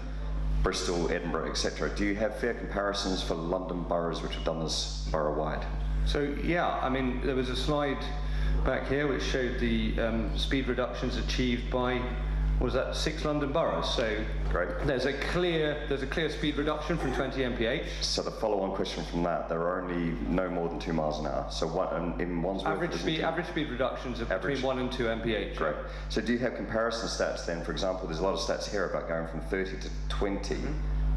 Bristol, Edinburgh, etc. Do you have fair comparisons for London boroughs which have done this borough-wide? So yeah, I mean, there was a slide back here which showed the speed reductions achieved by, what was that, 6 London boroughs. So great. There's a clear speed reduction from 20 mph. So the follow-on question from that, there are only no more than 2 miles an hour. So in Wandsworth, average speed reductions are between 1 and 2 mph. Great. So do you have comparison stats then? For example, there's a lot of stats here about going from 30 to 20.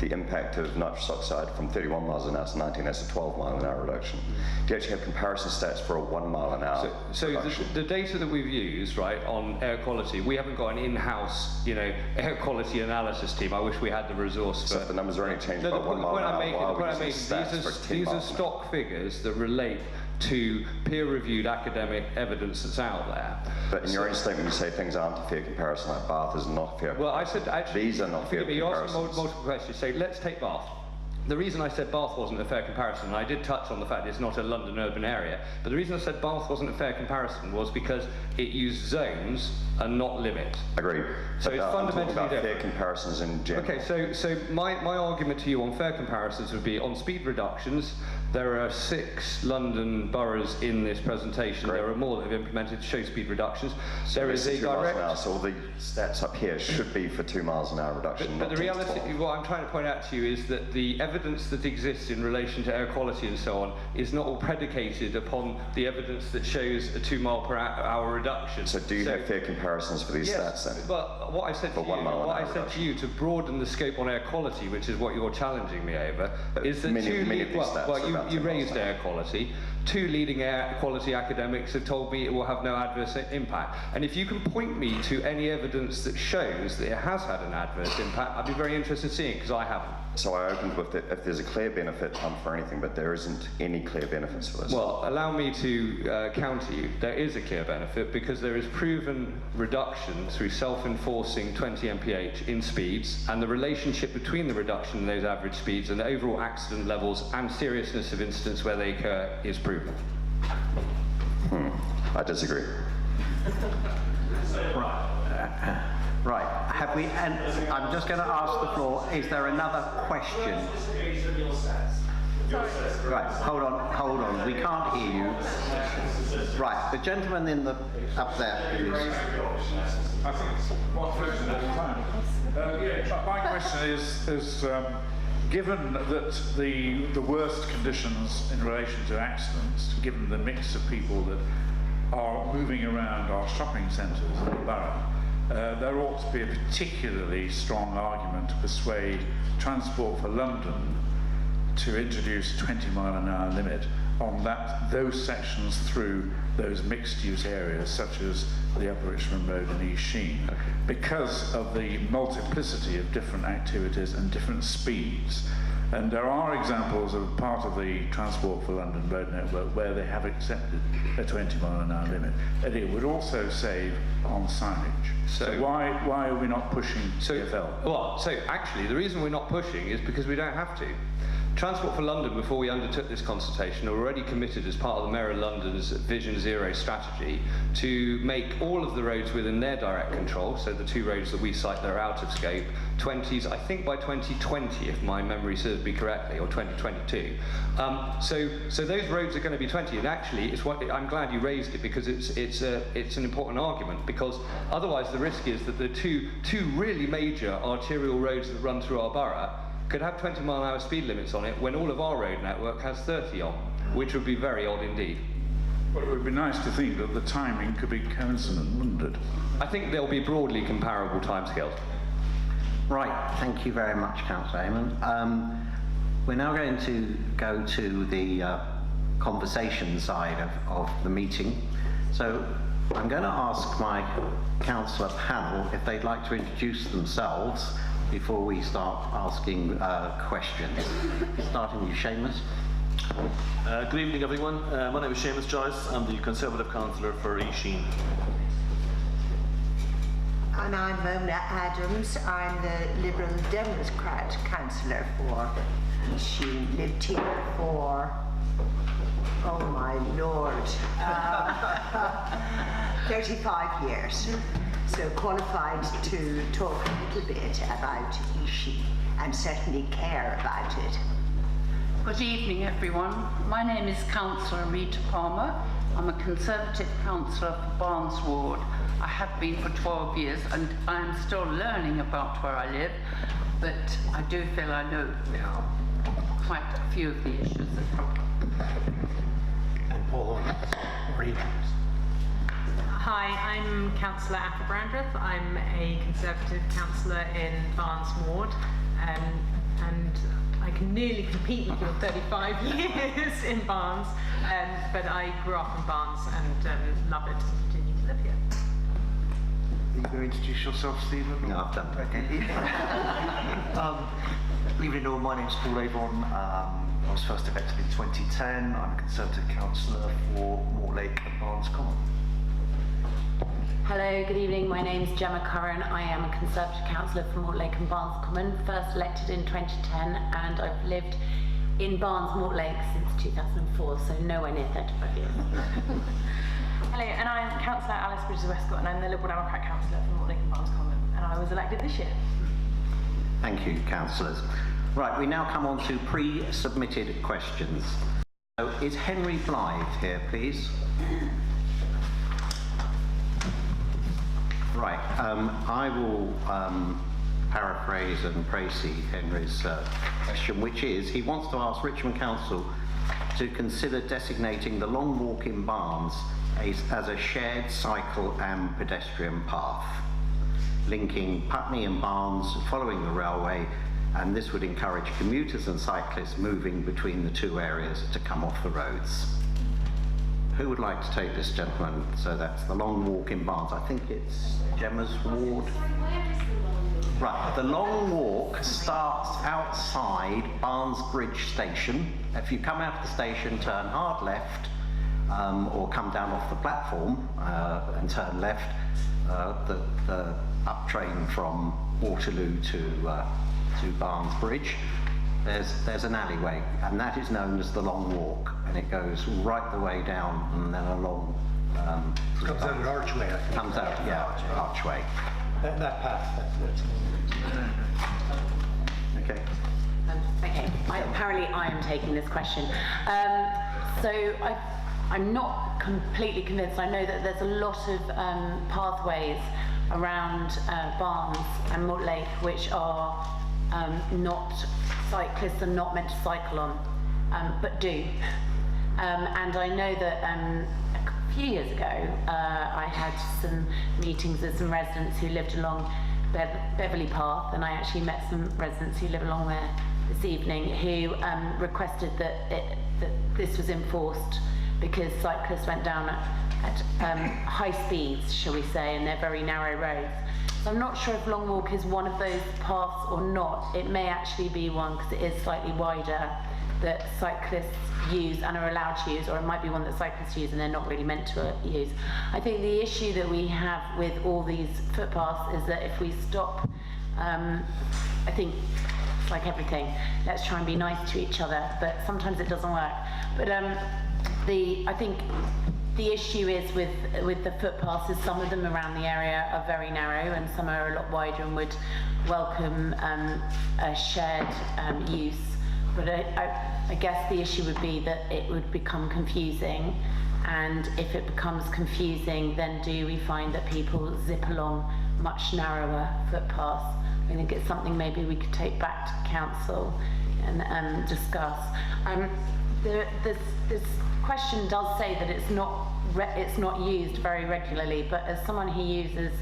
The impact of nitrous oxide from 31 miles an hour to 19, that's a 12 mile an hour reduction. Do you actually have comparison stats for a 1 mile an hour reduction? The data that we've used, right, on air quality, we haven't got an in-house, air quality analysis team. I wish we had the resource for... So if the numbers are only changed by 1 mile an hour, these are stock figures that relate to peer-reviewed academic evidence that's out there. But in your own statement, you say things aren't a fair comparison, like Bath is not a fair comparison. Well, I said actually... These are not fair comparisons. You asked multiple questions. So let's take Bath. The reason I said Bath wasn't a fair comparison, and I did touch on the fact it's not a London urban area, but the reason I said Bath wasn't a fair comparison was because it used zones and not limits. Agreed. So it's fundamentally about different. Fair comparisons in general. Okay, so my argument to you on fair comparisons would be on speed reductions. There are 6 London boroughs in this presentation. Great. There are more that have implemented to show speed reductions. So there is a 2 miles direct... an hour, so all the stats up here should be for 2 miles an hour reduction. But the reality, what I'm trying to point out to you is that the evidence that exists in relation to air quality and so on is not all predicated upon the evidence that shows a 2 mile per hour reduction. So do you have fair comparisons for these stats then? But what I said For 1 mile an hour reduction. to you to broaden the scope on air quality, which is what you're challenging me over, is that you raised air quality. 2 leading air quality academics have told me it will have no adverse impact. And if you can point me to any evidence that shows that it has had an adverse impact, I'd be very interested in seeing it, because I haven't. So I opened with it, if there's a clear benefit, I'm for anything, but there isn't any clear benefits for this. Well, allow me to counter you. There is a clear benefit because there is proven reduction through self-enforcing 20 mph in speeds, and the relationship between the reduction in those average speeds and the overall accident levels and seriousness of incidents where they occur is proven. I disagree. Right, have we, and I'm just going to ask the floor, is there another question? Right, hold on, we can't hear you. Right, the gentleman up there, please. I think it's one question at a time. My question is given that the worst conditions in relation to accidents, given the mix of people that are moving around our shopping centres in the borough, there ought to be a particularly strong argument to persuade Transport for London to introduce a 20 mile an hour limit on those sections through those mixed-use areas, such as the Upper Richmond Road and East Sheen, because of the multiplicity of different activities and different speeds. And there are examples of part of the Transport for London road network where they have accepted a 20 mile an hour limit. And it would also save on signage. So why are we not pushing TfL? Well, so actually the reason we're not pushing is because we don't have to. Transport for London, before we undertook this consultation, are already committed as part of the Mayor of London's Vision Zero strategy to make all of the roads within their direct control, so the 2 roads that we cite that are out of scope, 20s, I think by 2020, if my memory serves me correctly, or 2022. So those roads are going to be 20, and actually, I'm glad you raised it, because it's an important argument, because otherwise the risk is that the two really major arterial roads that run through our borough could have 20 mile an hour speed limits on it when all of our road network has 30 on, which would be very odd indeed. Well, it would be nice to think that the timing could be coincident, wouldn't it? I think there'll be broadly comparable timescales. Right, thank you very much, Councillor Amon. We're now going to go to the conversation side of the meeting. So I'm going to ask my councillor panel if they'd like to introduce themselves before we start asking questions. Starting with Seamus. Good evening, everyone. My name is Seamus Joyce. I'm the Conservative councillor for Sheen. And I'm Mona Adams. I'm the Liberal Democrat councillor for Sheen. Lived here for, oh my lord, 35 years. So qualified to talk a little bit about Sheen and certainly care about it. Good evening, everyone. My name is Councillor Rita Palmer. I'm a Conservative councillor for Barnes Ward. I have been for 12 years and I'm still learning about where I live, but I do feel I know quite a few of the issues. And Paul, or Adrian. Hi, I'm Councillor Athol Brandreth. I'm a Conservative councillor in Barnes Ward, and I can nearly compete with your 35 years in Barnes, but I grew up in Barnes and love it and continue to live here. Are you going to introduce yourself, Stephen? No, I've done that. Okay. Evening all, my name's Paul Avon. I was first elected in 2010. I'm a Conservative councillor for Mortlake and Barnes Common. Hello, good evening. My name's Gemma Curran. I am a Conservative councillor for Mortlake and Barnes Common, first elected in 2010, and I've lived in Barnes Mortlake since 2004, so nowhere near 35 years. Hello, and I'm Councillor Alice Bridges-Westcott, and I'm the Liberal Democrat councillor for Mortlake and Barnes Common, and I was elected this year. Thank you, councillors. Right, we now come on to pre-submitted questions. So is Henry Blythe here, please? Right, I will paraphrase and précis Henry's question, which is, he wants to ask Richmond Council to consider designating the Long Walk in Barnes as a shared cycle and pedestrian path, linking Putney and Barnes following the railway, and this would encourage commuters and cyclists moving between the two areas to come off the roads. Who would like to take this, gentleman? So that's the Long Walk in Barnes. I think it's Gemma's ward. Right, the Long Walk starts outside Barnes Bridge Station. If you come out of the station, turn hard left, or come down off the platform and turn left, the up train from Waterloo to Barnes Bridge. There's an alleyway, and that is known as the Long Walk, and it goes right the way down and then along. Comes out an archway, I think. Comes out, yeah, archway. That path. Okay. Okay, apparently I am taking this question. So I'm not completely convinced. I know that there's a lot of pathways around Barnes and Mortlake which are cyclists are not meant to cycle on, but do. And I know that a few years ago I had some meetings with some residents who lived along Beverley Path, and I actually met some residents who live along there this evening who requested that this was enforced because cyclists went down at high speeds, shall we say, and they're very narrow roads. So I'm not sure if Long Walk is one of those paths or not. It may actually be one because it is slightly wider that cyclists use and are allowed to use, or it might be one that cyclists use and they're not really meant to use. I think the issue that we have with all these footpaths is that if we stop, I think it's like everything, let's try and be nice to each other, but sometimes it doesn't work. But I think the issue is with the footpaths is some of them around the area are very narrow and some are a lot wider and would welcome a shared use. But I guess the issue would be that it would become confusing, and if it becomes confusing, then do we find that people zip along much narrower footpaths? I think it's something maybe we could take back to council and discuss. This question does say that it's not used very regularly, but as someone who uses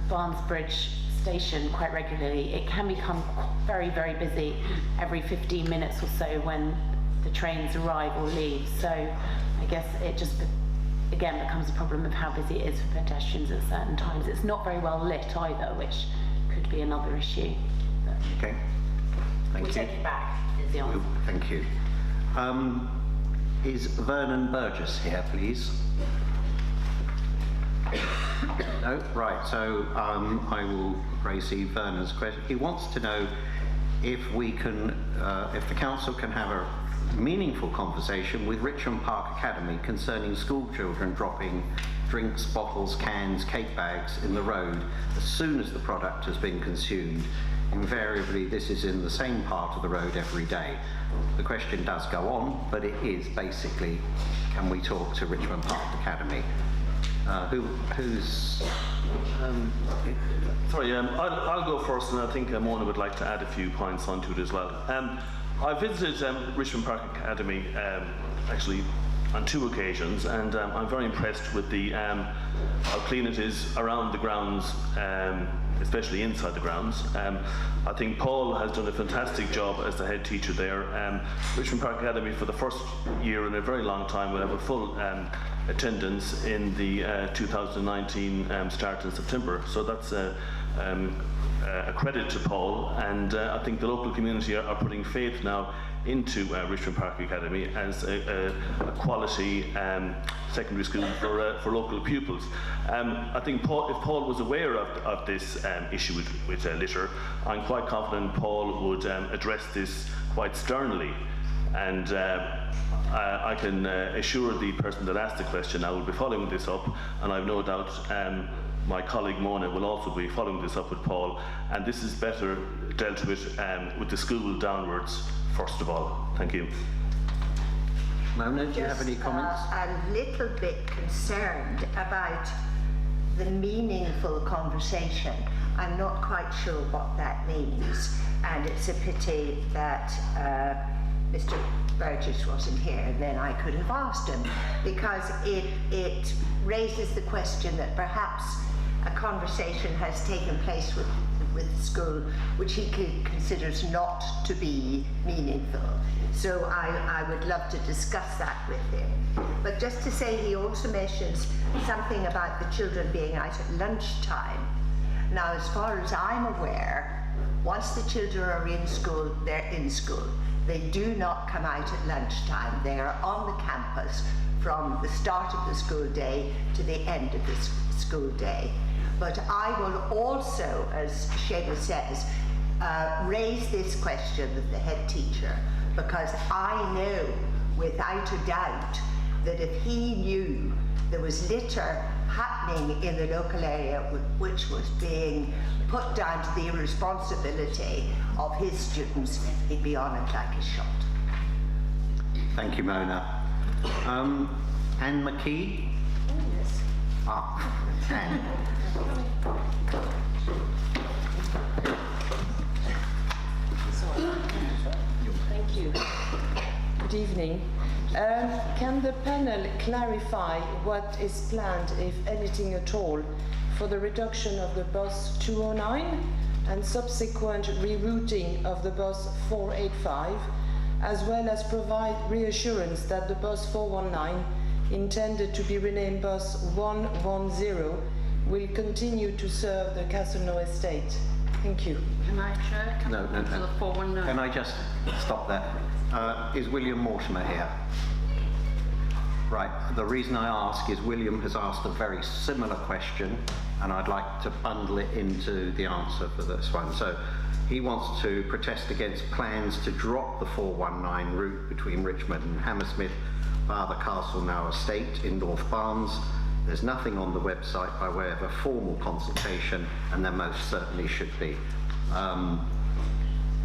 Barnes Bridge Station quite regularly, it can become very, very busy every 15 minutes or so when the trains arrive or leave. So I guess again becomes a problem of how busy it is for pedestrians at certain times. It's not very well lit either, which could be another issue. But Okay, thank we'll you. take it back, is the answer. Thank you. Is Vernon Burgess here, please? No? Right, so I will raise Vernon's question. He wants to know if we can, if the council can have a meaningful conversation with Richmond Park Academy concerning school children dropping drinks, bottles, cans, cake bags in the road as soon as the product has been consumed. Invariably, this is in the same part of the road every day. The question does go on, but it is basically, can we talk to Richmond Park Academy? I'll go first, and I think Mona would like to add a few points onto it as well. I visited Richmond Park Academy actually on 2 occasions, and I'm very impressed with the how clean it is around the grounds, especially inside the grounds. I think Paul has done a fantastic job as the head teacher there. Richmond Park Academy, for the first year in a very long time, will have a full attendance in the 2019 start in September. So that's a credit to Paul, and I think the local community are putting faith now into Richmond Park Academy as a quality secondary school for local pupils. I think if Paul was aware of this issue with litter, I'm quite confident Paul would address this quite sternly, and I can assure the person that asked the question I will be following this up, and I've no doubt my colleague Mona will also be following this up with Paul, and this is better dealt with the school downwards first of all. Thank you. Mona, do you have any comments? A little bit concerned about the meaningful conversation. I'm not quite sure what that means, and it's a pity that Mr. Burgess wasn't here, and then I could have asked him, because it raises the question that perhaps a conversation has taken place with the school which he considers not to be meaningful. So I would love to discuss that with him. But just to say, he also mentions something about the children being out at lunchtime. Now, as far as I'm aware, once the children are in school, they're in school. They do not come out at lunchtime. They are on the campus from the start of the school day to the end of the school day. But I will also, as Seamus says, raise this question with the head teacher, because I know without a doubt that if he knew there was litter happening in the local area which was being put down to the irresponsibility of his students, he'd be on it like a shot. Thank you, Mona. Anne McKee? Yes. Anne. Thank you. Good evening. Can the panel clarify what is planned, if anything at all, for the reduction of the bus 209 and subsequent rerouting of the bus 485, as well as provide reassurance that the bus 419, intended to be renamed bus 110, will continue to serve the Castleknock estate? Thank you. Can I, Chair? No. To the 419. Can I just stop there? Is William Mortimer here? Right, the reason I ask is William has asked a very similar question, and I'd like to bundle it into the answer for this one. So he wants to protest against plans to drop the 419 route between Richmond and Hammersmith via the Castleknock estate in North Barnes. There's nothing on the website by way of a formal consultation, and there most certainly should be.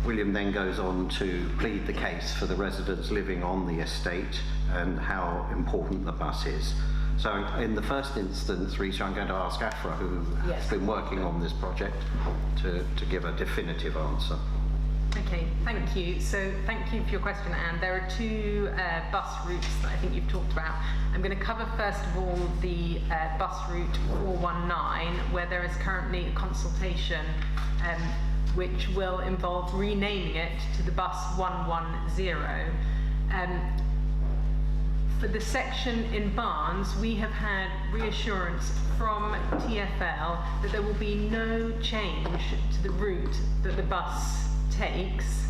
William then goes on to plead the case for the residents living on the estate and how important the bus is. So in the first instance, Rita, I'm going to ask Afra, who has been working on this project, to give a definitive answer. Okay, thank you. So thank you for your question, Anne. There are 2 bus routes that I think you've talked about. I'm going to cover first of all the bus route 419, where there is currently a consultation which will involve renaming it to the bus 110. for the section in Barnes, we have had reassurance from TfL that there will be no change to the route that the bus takes.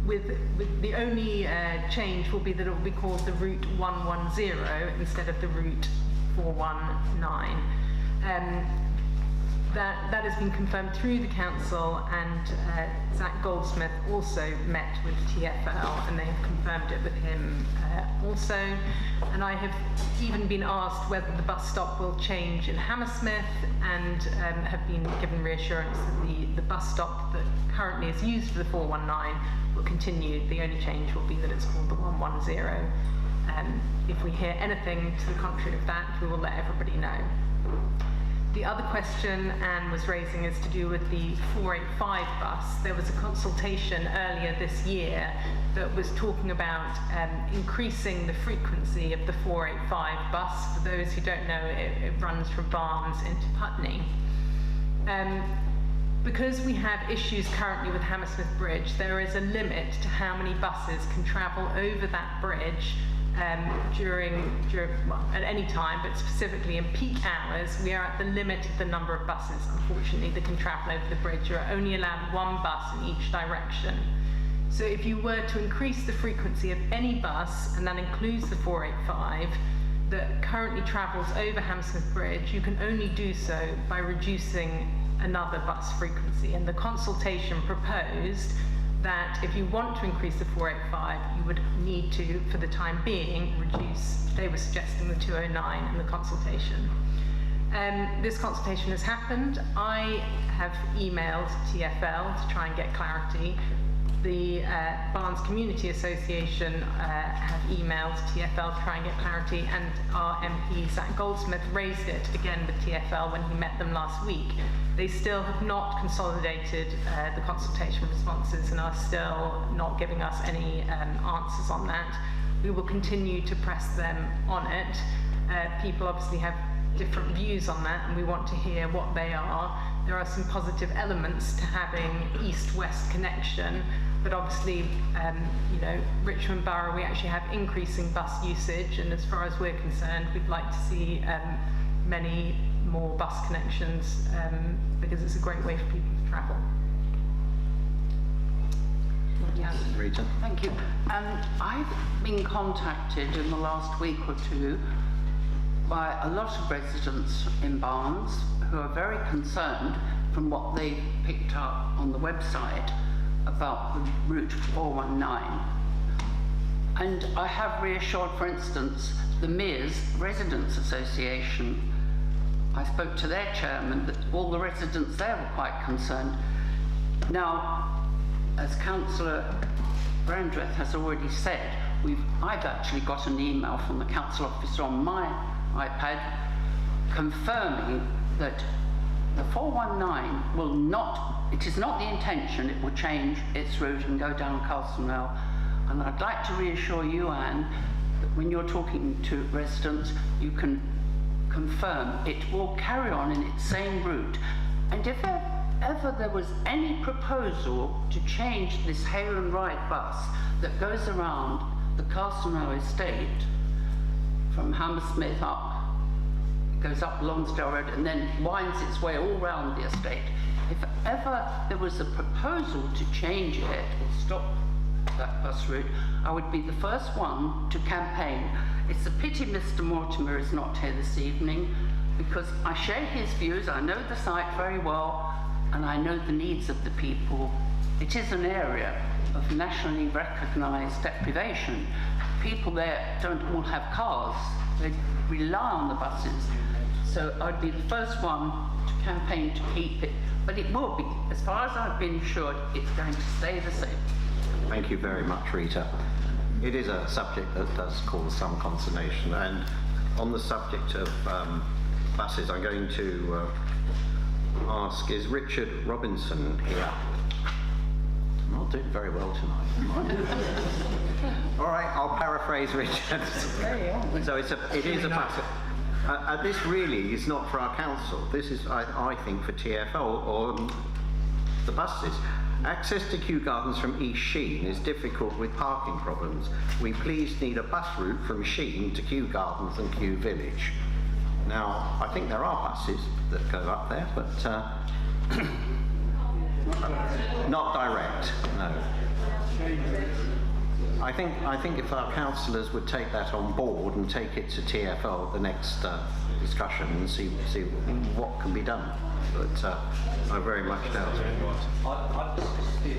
With the only change will be that it will be called the route 110 instead of the route 419. That has been confirmed through the council, and Zach Goldsmith also met with TfL and they have confirmed it with him also. And I have even been asked whether the bus stop will change in Hammersmith, and have been given reassurance that the bus stop that currently is used for the 419 will continue. The only change will be that it's called the 110. If we hear anything to the contrary of that, we will let everybody know. The other question Anne was raising is to do with the 485 bus. There was a consultation earlier this year that was talking about increasing the frequency of the 485 bus. For those who don't know, it runs from Barnes into Putney. Because we have issues currently with Hammersmith Bridge, there is a limit to how many buses can travel over that bridge well, at any time, but specifically in peak hours. We are at the limit of the number of buses, unfortunately, that can travel over the bridge. You are only allowed one bus in each direction. So if you were to increase the frequency of any bus, and that includes the 485, that currently travels over Hammersmith Bridge, you can only do so by reducing another bus frequency. And the consultation proposed that if you want to increase the 485, you would need to, for the time being, reduce, they were suggesting the 209 in the consultation. This consultation has happened. I have emailed TfL to try and get clarity. The Barnes Community Association have emailed TfL to try and get clarity, and our MP, Zach Goldsmith, raised it again with TfL when he met them last week. They still have not consolidated the consultation responses and are still not giving us any answers on that. We will continue to press them on it. People obviously have different views on that, and we want to hear what they are. There are some positive elements to having east-west connection, but obviously, you know, Richmond Borough, we actually have increasing bus usage, and as far as we're concerned, we'd like to see many more bus connections because it's a great way for people to travel. Yes. Rita. Thank you. I've been contacted in the last week or two by a lot of residents in Barnes who are very concerned from what they picked up on the website about the route 419. And I have reassured, for instance, the Mears Residents Association. I spoke to their chairman that all the residents there were quite concerned. Now, as Councillor Brandreth has already said, I've actually got an email from the council officer on my iPad confirming that the 419 will not, it is not the intention, it will change its route and go down Castle Mill. And I'd like to reassure you, Anne, that when you're talking to residents, you can confirm it will carry on in its same route. And if ever there was any proposal to change this Hale and Ride bus that goes around the Castle Mill estate from Hammersmith up, goes up Lonsdale Road and then winds its way all round the estate, if ever there was a proposal to change it or stop that bus route, I would be the first one to campaign. It's a pity Mr. Mortimer is not here this evening, because I share his views, I know the site very well, and I know the needs of the people. It is an area of nationally recognised deprivation. People there don't all have cars, they rely on the buses. So I'd be the first one to campaign to keep it, but it will be, as far as I've been assured, it's going to stay the same. Thank you very much, Rita. It is a subject that does cause some consternation, and on the subject of buses, I'm going to ask, is Richard Robinson here? I'm not doing very well tonight. All right, I'll paraphrase Richard. So it is a bus. This really is not for our council. This is, I think, for TfL or the buses. Access to Kew Gardens from East Sheen is difficult with parking problems. We please need a bus route from Sheen to Kew Gardens and Kew Village. Now, I think there are buses that go up there, but not direct, no. I think if our councillors would take that on board and take it to TfL at the next discussion and see what can be done. But I very much doubt it.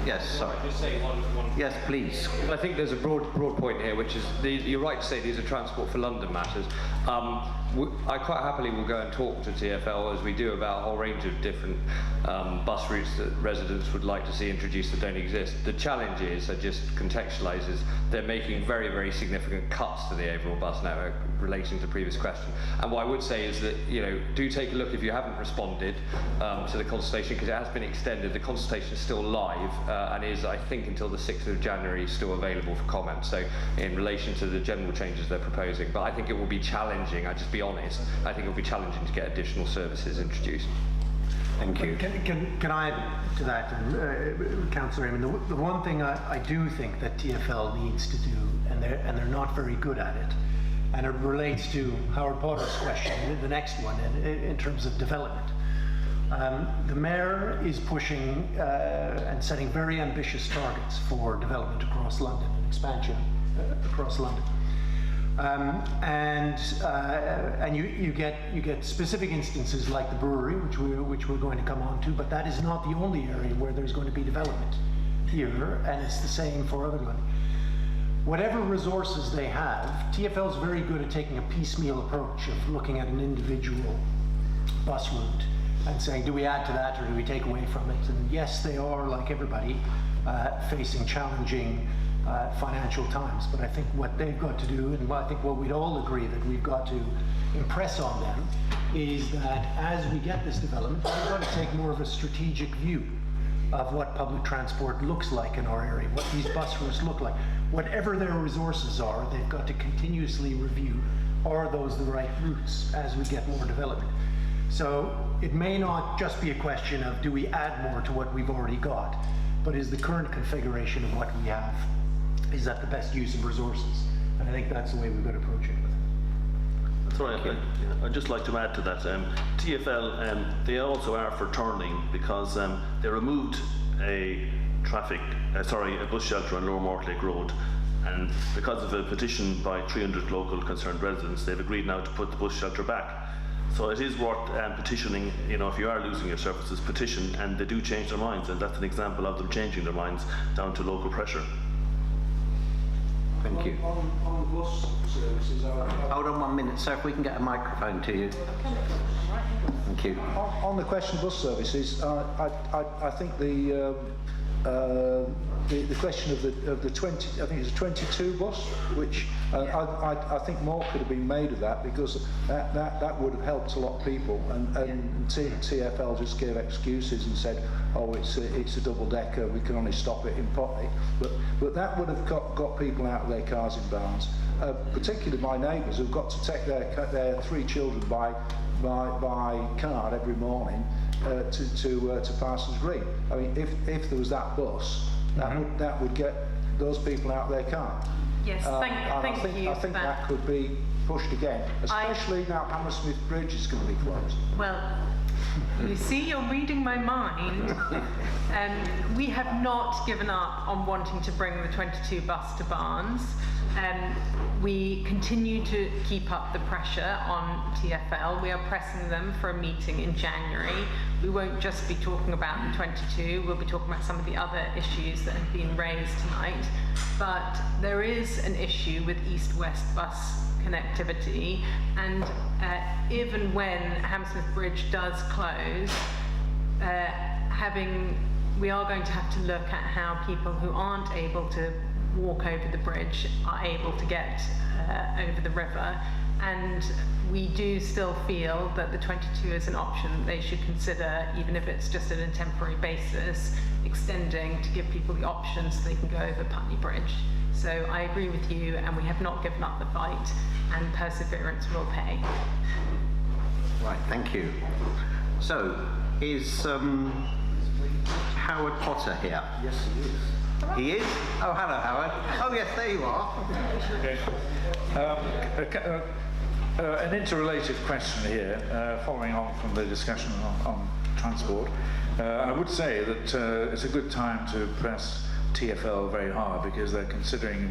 Yes, sorry. Yes, please. I think there's a broad point here, which is you're right to say these are Transport for London matters. I quite happily will go and talk to TfL, as we do, about a whole range of different bus routes that residents would like to see introduced that don't exist. The challenge is, I just contextualise, is they're making very, very significant cuts to the overall bus network, relating to the previous question. And what I would say is that, do take a look if you haven't responded to the consultation, because it has been extended. The consultation is still live and is, I think, until the 6th of January, still available for comment. So in relation to the general changes they're proposing, but I think it will be challenging, I'll just be honest, I think it will be challenging to get additional services introduced. Thank you. Can I add to that, Councillor Eamon? The one thing I do think that TfL needs to do, and they're not very good at it, and it relates to Howard Potter's question, the next one, in terms of development. The Mayor is pushing and setting very ambitious targets for development across London and expansion across London. And you get specific instances like the brewery, which we're going to come on to, but that is not the only area where there's going to be development here, and it's the same for other London. Whatever resources they have, TfL is very good at taking a piecemeal approach of looking at an individual bus route and saying, do we add to that or do we take away from it? And yes, they are, like everybody, facing challenging financial times. But I think what they've got to do, and I think what we'd all agree that we've got to impress on them, is that as we get this development, we've got to take more of a strategic view of what public transport looks like in our area, what these bus routes look like. Whatever their resources are, they've got to continuously review, are those the right routes as we get more development? So it may not just be a question of do we add more to what we've already got, but is the current configuration of what we have, is that the best use of resources? And I think that's the way we've got to approach it. That's right. I'd just like to add to that. TfL, they also are for turning, because they removed a bus shelter on Lower Mortlake Road, and because of a petition by 300 local concerned residents, they've agreed now to put the bus shelter back. So it is worth petitioning, if you are losing your services, petition, and they do change their minds, and that's an example of them changing their minds down to local pressure. Thank you. On bus services, hold on 1 minute, sir, if we can get a microphone to you. Thank you. On the question of bus services, I think the question of the 20, I think it's a 22 bus, which I think more could have been made of that, because that would have helped a lot of people, and TfL just gave excuses and said, oh, it's a double decker, we can only stop it in Potley, but that would have got people out of their cars in Barnes, particularly my neighbours who've got to take their 3 children by car every morning to Parsons Green. I mean, if there was that bus, that would get those people out of their car. Yes, thank you. I think that could be pushed again, especially now Hammersmith Bridge is going to be closed. Well, you see, you're reading my mind. We have not given up on wanting to bring the 22 bus to Barnes. We continue to keep up the pressure on TfL. We are pressing them for a meeting in January. We won't just be talking about the 22, we'll be talking about some of the other issues that have been raised tonight. But there is an issue with east-west bus connectivity, and even when Hammersmith Bridge does close, we are going to have to look at how people who aren't able to walk over the bridge are able to get over the river, and we do still feel that the 22 is an option they should consider, even if it's just on a temporary basis, extending to give people the options so they can go over Putney Bridge. So I agree with you, and we have not given up the fight, and perseverance will pay. Right, thank you. So, is Howard Potter here? Yes, he is. He is? Oh, hello, Howard. Oh, yes, there you are. Okay. An interrelated question here, following on from the discussion on transport. I would say that it's a good time to press TfL very hard because they're considering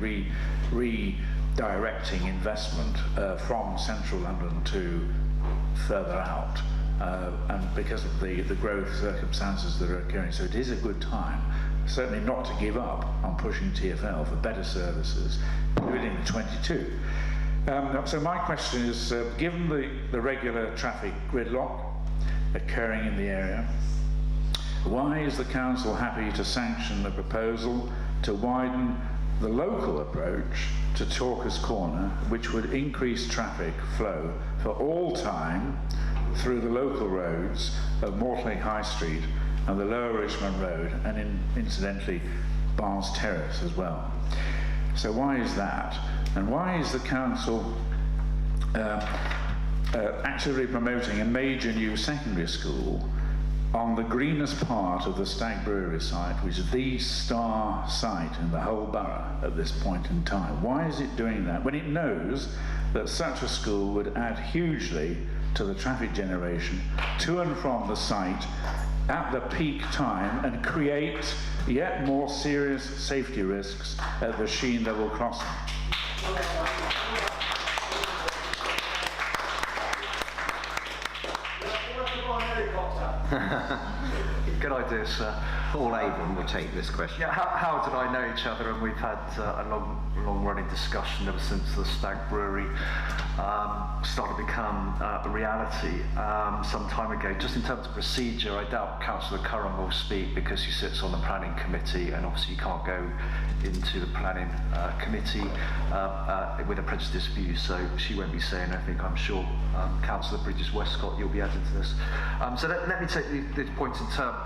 redirecting investment from central London to further out, and because of the growth circumstances that are occurring. So it is a good time, certainly not to give up on pushing TfL for better services, including the 22. So my question is, given the regular traffic gridlock occurring in the area, why is the council happy to sanction the proposal to widen the local approach to Chalkers Corner, which would increase traffic flow for all time through the local roads of Mortlake High Street and the Lower Richmond Road, and incidentally Barnes Terrace as well? So why is that? And why is the council actively promoting a major new secondary school on the greenest part of the Stag Brewery site, which is the star site in the whole borough at this point in time? Why is it doing that when it knows that such a school would add hugely to the traffic generation to and from the site at the peak time and create yet more serious safety risks at the Sheen level crossing? Good idea, sir. Paul Avon will take this question. Yeah, Howard and I know each other, and we've had a long-running discussion ever since the Stag Brewery started to become a reality some time ago. Just in terms of procedure, I doubt Councillor Curran will speak because he sits on the planning committee, and obviously you can't go into the planning committee with a prejudiced view, so she won't be saying anything, I'm sure. Councillor Bridges-Westcott, you'll be adding to this. So let me take the points in terms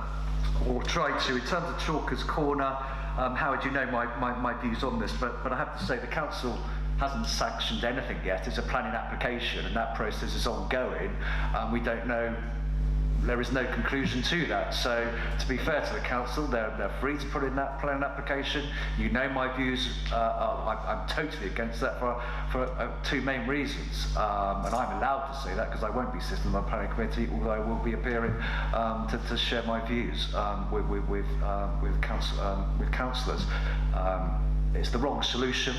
of Chalkers Corner. Howard, you know my views on this, but I have to say the council hasn't sanctioned anything yet. It's a planning application, and that process is ongoing. We don't know. There is no conclusion to that. So, to be fair to the council, they're free to put in that planning application. You know my views. I'm totally against that for two main reasons, and I'm allowed to say that because I won't be sitting on the planning committee, although I will be appearing to share my views with councillors. It's the wrong solution.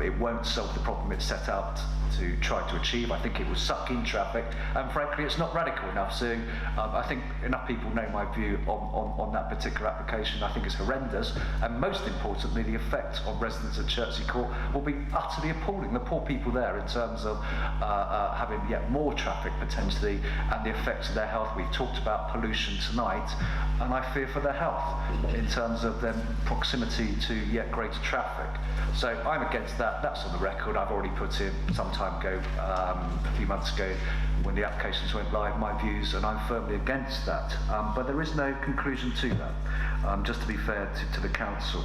It won't solve the problem it's set out to try to achieve. I think it will suck in traffic, and frankly it's not radical enough. So I think enough people know my view on that particular application. I think it's horrendous, and most importantly the effect on residents at Chertsey Court will be utterly appalling. The poor people there, in terms of having yet more traffic potentially, and the effects of their health. We've talked about pollution tonight, and I fear for their health in terms of their proximity to yet greater traffic. So I'm against that. That's on the record. I've already put in some time ago, a few months ago, when the applications went live, my views, and I'm firmly against that. But there is no conclusion to that, just to be fair to the council.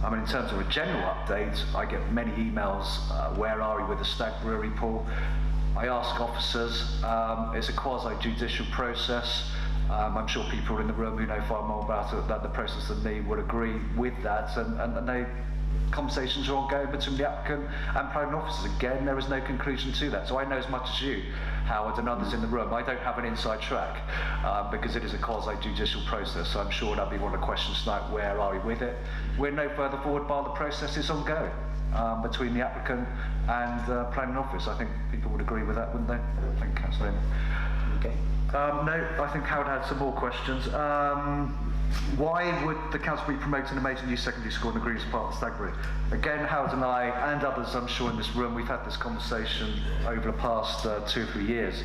I mean, in terms of a general update, I get many emails, where are we with the Stag Brewery, Paul? I ask officers, it's a quasi-judicial process. I'm sure people in the room who know far more about it, that the process than me, would agree with that, and conversations are ongoing between the applicant and planning officers. Again, there is no conclusion to that. So I know as much as you, Howard, and others in the room. I don't have an inside track because it is a quasi-judicial process. So I'm sure that'll be one of the questions tonight. Where are we with it? We're no further forward while the process is ongoing between the applicant and planning office. I think people would agree with that, wouldn't they? Thank you, Councillor. Okay. No, I think Howard had some more questions. Why would the council be promoting a major new secondary school in the greenest part of Stagbury? Again, Howard and I, and others I'm sure in this room, we've had this conversation over the past 2 or 3 years.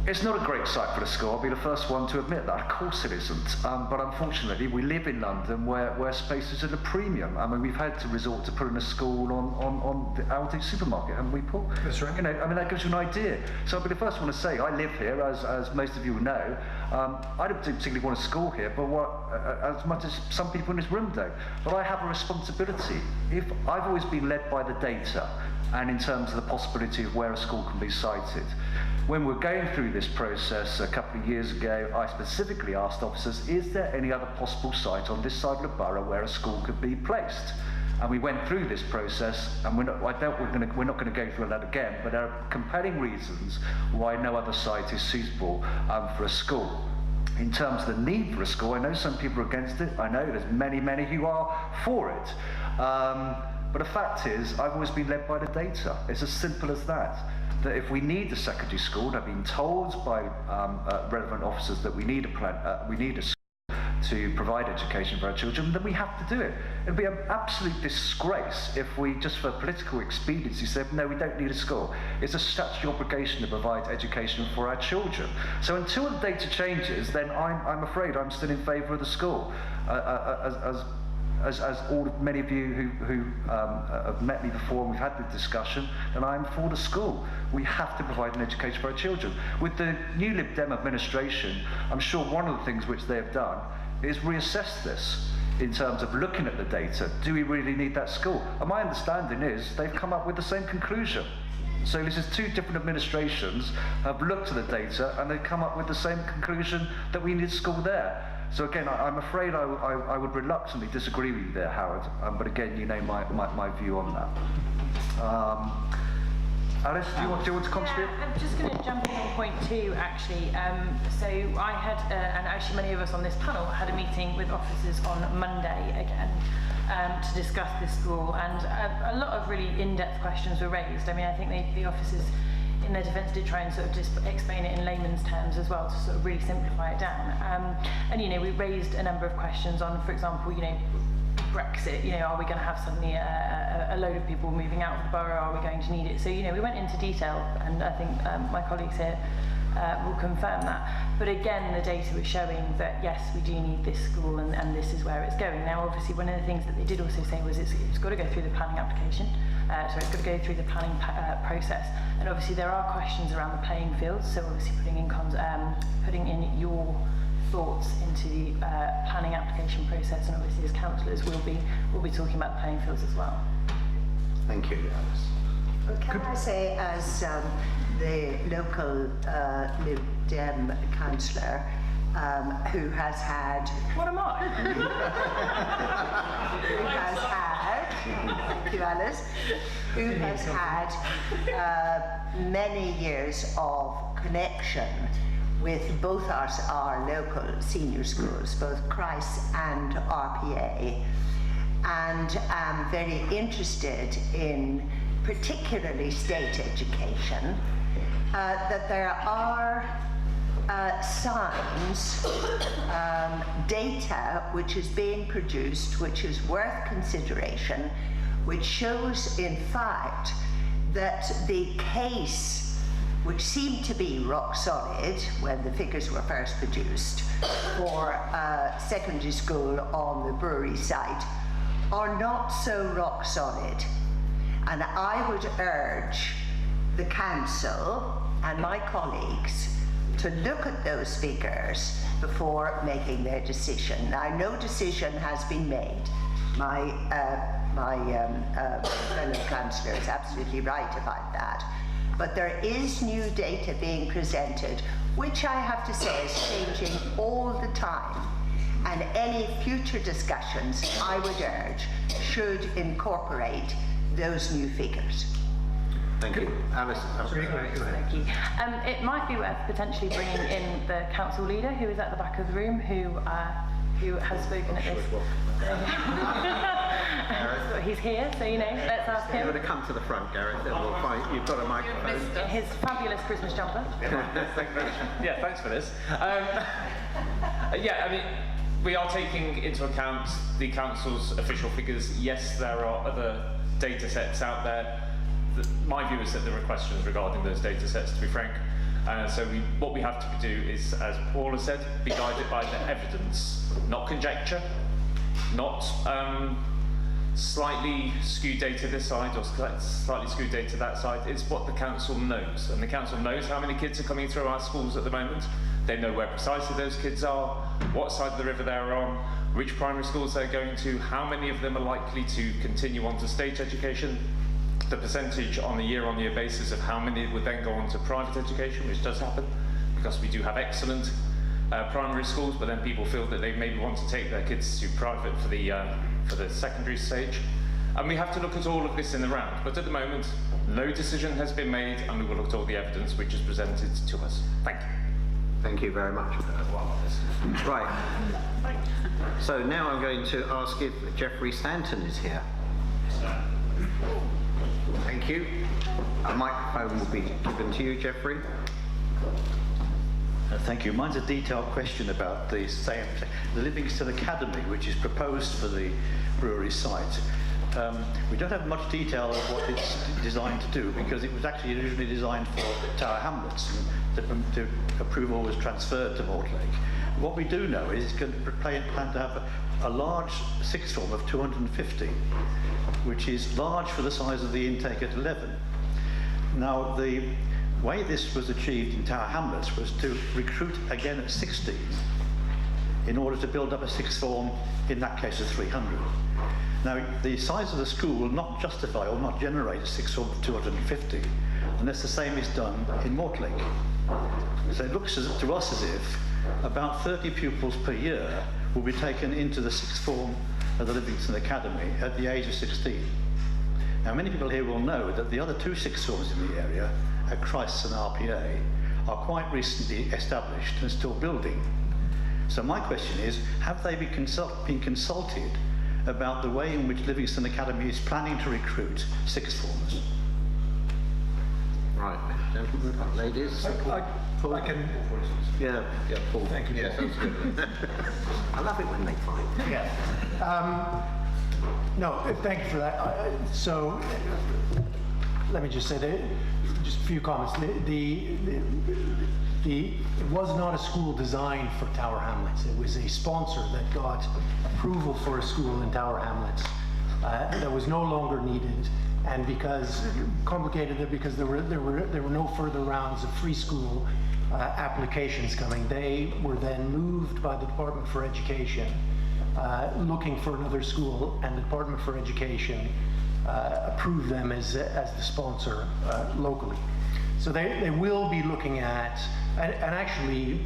It's not a great site for the school, I'll be the first one to admit that. Of course it isn't. But unfortunately, we live in London where space is at a premium. I mean, we've had to resort to putting a school on the Aldi supermarket, haven't we, Paul? That's right. You know, I mean, that gives you an idea. So I'll be the first one to say, I live here, as most of you know. I don't particularly want a school here, but as much as some people in this room do. But I have a responsibility. If I've always been led by the data, and in terms of the possibility of where a school can be sited. When we were going through this process a couple of years ago, I specifically asked officers, is there any other possible site on this side of the borough where a school could be placed? And we went through this process, and we're not going to go through that again, but there are compelling reasons why no other site is suitable for a school. In terms of the need for a school, I know some people are against it. I know there's many who are for it. But the fact is, I've always been led by the data. It's as simple as that. That if we need a secondary school, and I've been told by relevant officers that we need a school to provide education for our children, then we have to do it. It'd be an absolute disgrace if we, just for political expediency, said, no, we don't need a school. It's a statutory obligation to provide education for our children. So until the data changes, then I'm afraid I'm still in favour of the school. As many of you who have met me before and we've had the discussion, and I'm for the school. We have to provide an education for our children. With the new Lib Dem administration, I'm sure one of the things which they have done is reassess this in terms of looking at the data. Do we really need that school? And my understanding is they've come up with the same conclusion. So this is two different administrations have looked at the data and they've come up with the same conclusion that we need a school there. So again, I'm afraid I would reluctantly disagree with you there, Howard, but again, you know my view on that. Alice, do you want to contribute? Yeah, I'm just going to jump in on point 2, actually. So I had, and actually many of us on this panel had a meeting with officers on Monday again to discuss this school, and a lot of really in-depth questions were raised. I mean, I think the officers in their defence did try and sort of just explain it in layman's terms as well to sort of really simplify it down. And you know, we raised a number of questions on, for example, you know, Brexit, you know, are we going to have suddenly a load of people moving out of the borough, are we going to need it? So, you know, we went into detail, and I think my colleagues here will confirm that. But again, the data was showing that, yes, we do need this school, and this is where it's going. Now, obviously, one of the things that they did also say was it's got to go through the planning application, so it's got to go through the planning process. And obviously, there are questions around the playing fields, so obviously putting in your thoughts into the planning application process, and obviously as councillors we'll be talking about the playing fields as well. Thank you, Alice. Well, can I say, as the local Lib Dem councillor who has had... What am I? who has had... Thank you, Alice. Who has had many years of connection with both our local senior schools, both Christ and RPA, and am very interested in particularly state education, that there are signs, data which is being produced, which is worth consideration, which shows in fact that the case which seemed to be rock solid when the figures were first produced for secondary school on the brewery site, are not so rock solid. And I would urge the council and my colleagues to look at those figures before making their decision. Now, no decision has been made. My fellow councillor is absolutely right about that. But there is new data being presented, which I have to say is changing all the time. And any future discussions, I would urge, should incorporate those new figures. Thank you. Alice. Thank you. It might be worth potentially bringing in the council leader, who is at the back of the room, who has spoken at this. He's here, so you know, let's ask him. You're going to come to the front, Gareth. We'll find, you've got a microphone. His fabulous Christmas jumper. Yeah, thanks for this. Yeah, I mean, we are taking into account the council's official figures. Yes, there are other data sets out there. My view is that there are questions regarding those data sets, to be frank. So what we have to do is, as Paula said, be guided by the evidence, not conjecture, not slightly skewed data this side or slightly skewed data that side. It's what the council knows, and the council knows how many kids are coming through our schools at the moment. They know where precisely those kids are, what side of the river they're on, which primary schools they're going to, how many of them are likely to continue on to state education. the percentage on a year-on-year basis of how many would then go on to private education, which does happen, because we do have excellent primary schools, but then people feel that they maybe want to take their kids to private for the secondary stage. And we have to look at all of this in the round. But at the moment, no decision has been made, and we will look at all the evidence which is presented to us. Thank you. Thank you very much. Right. So now I'm going to ask if Geoffrey Stanton is here. Thank you. A microphone will be given to you, Geoffrey. Thank you. Mine's a detailed question about the Livingston Academy, which is proposed for the brewery site. We don't have much detail of what it's designed to do, because it was actually originally designed for Tower Hamlets, and the approval was transferred to Mortlake. What we do know is it's going to plan to have a large sixth form of 250, which is large for the size of the intake at 11. Now, the way this was achieved in Tower Hamlets was to recruit again at 16 in order to build up a sixth form, in that case of 300. Now, the size of the school will not justify or not generate a sixth form of 250 unless the same is done in Mortlake. So it looks to us as if about 30 pupils per year will be taken into the sixth form of the Livingston Academy at the age of 16. Now, many people here will know that the other two sixth forms in the area, at Christ's and RPA, are quite recently established and still building. So my question is, have they been consulted about the way in which Livingston Academy is planning to recruit sixth formers? Right, gentlemen, ladies. I can. Yeah, Paul. Thank you. Yeah, sounds good. I love it when they fight. Yeah. No, thank you for that. So, let me just say that, just a few comments. It was not a school designed for Tower Hamlets. It was a sponsor that got approval for a school in Tower Hamlets that was no longer needed, and because there were no further rounds of free school applications coming, they were then moved by the Department for Education looking for another school, and the Department for Education approved them as the sponsor locally. So they will be looking at, and actually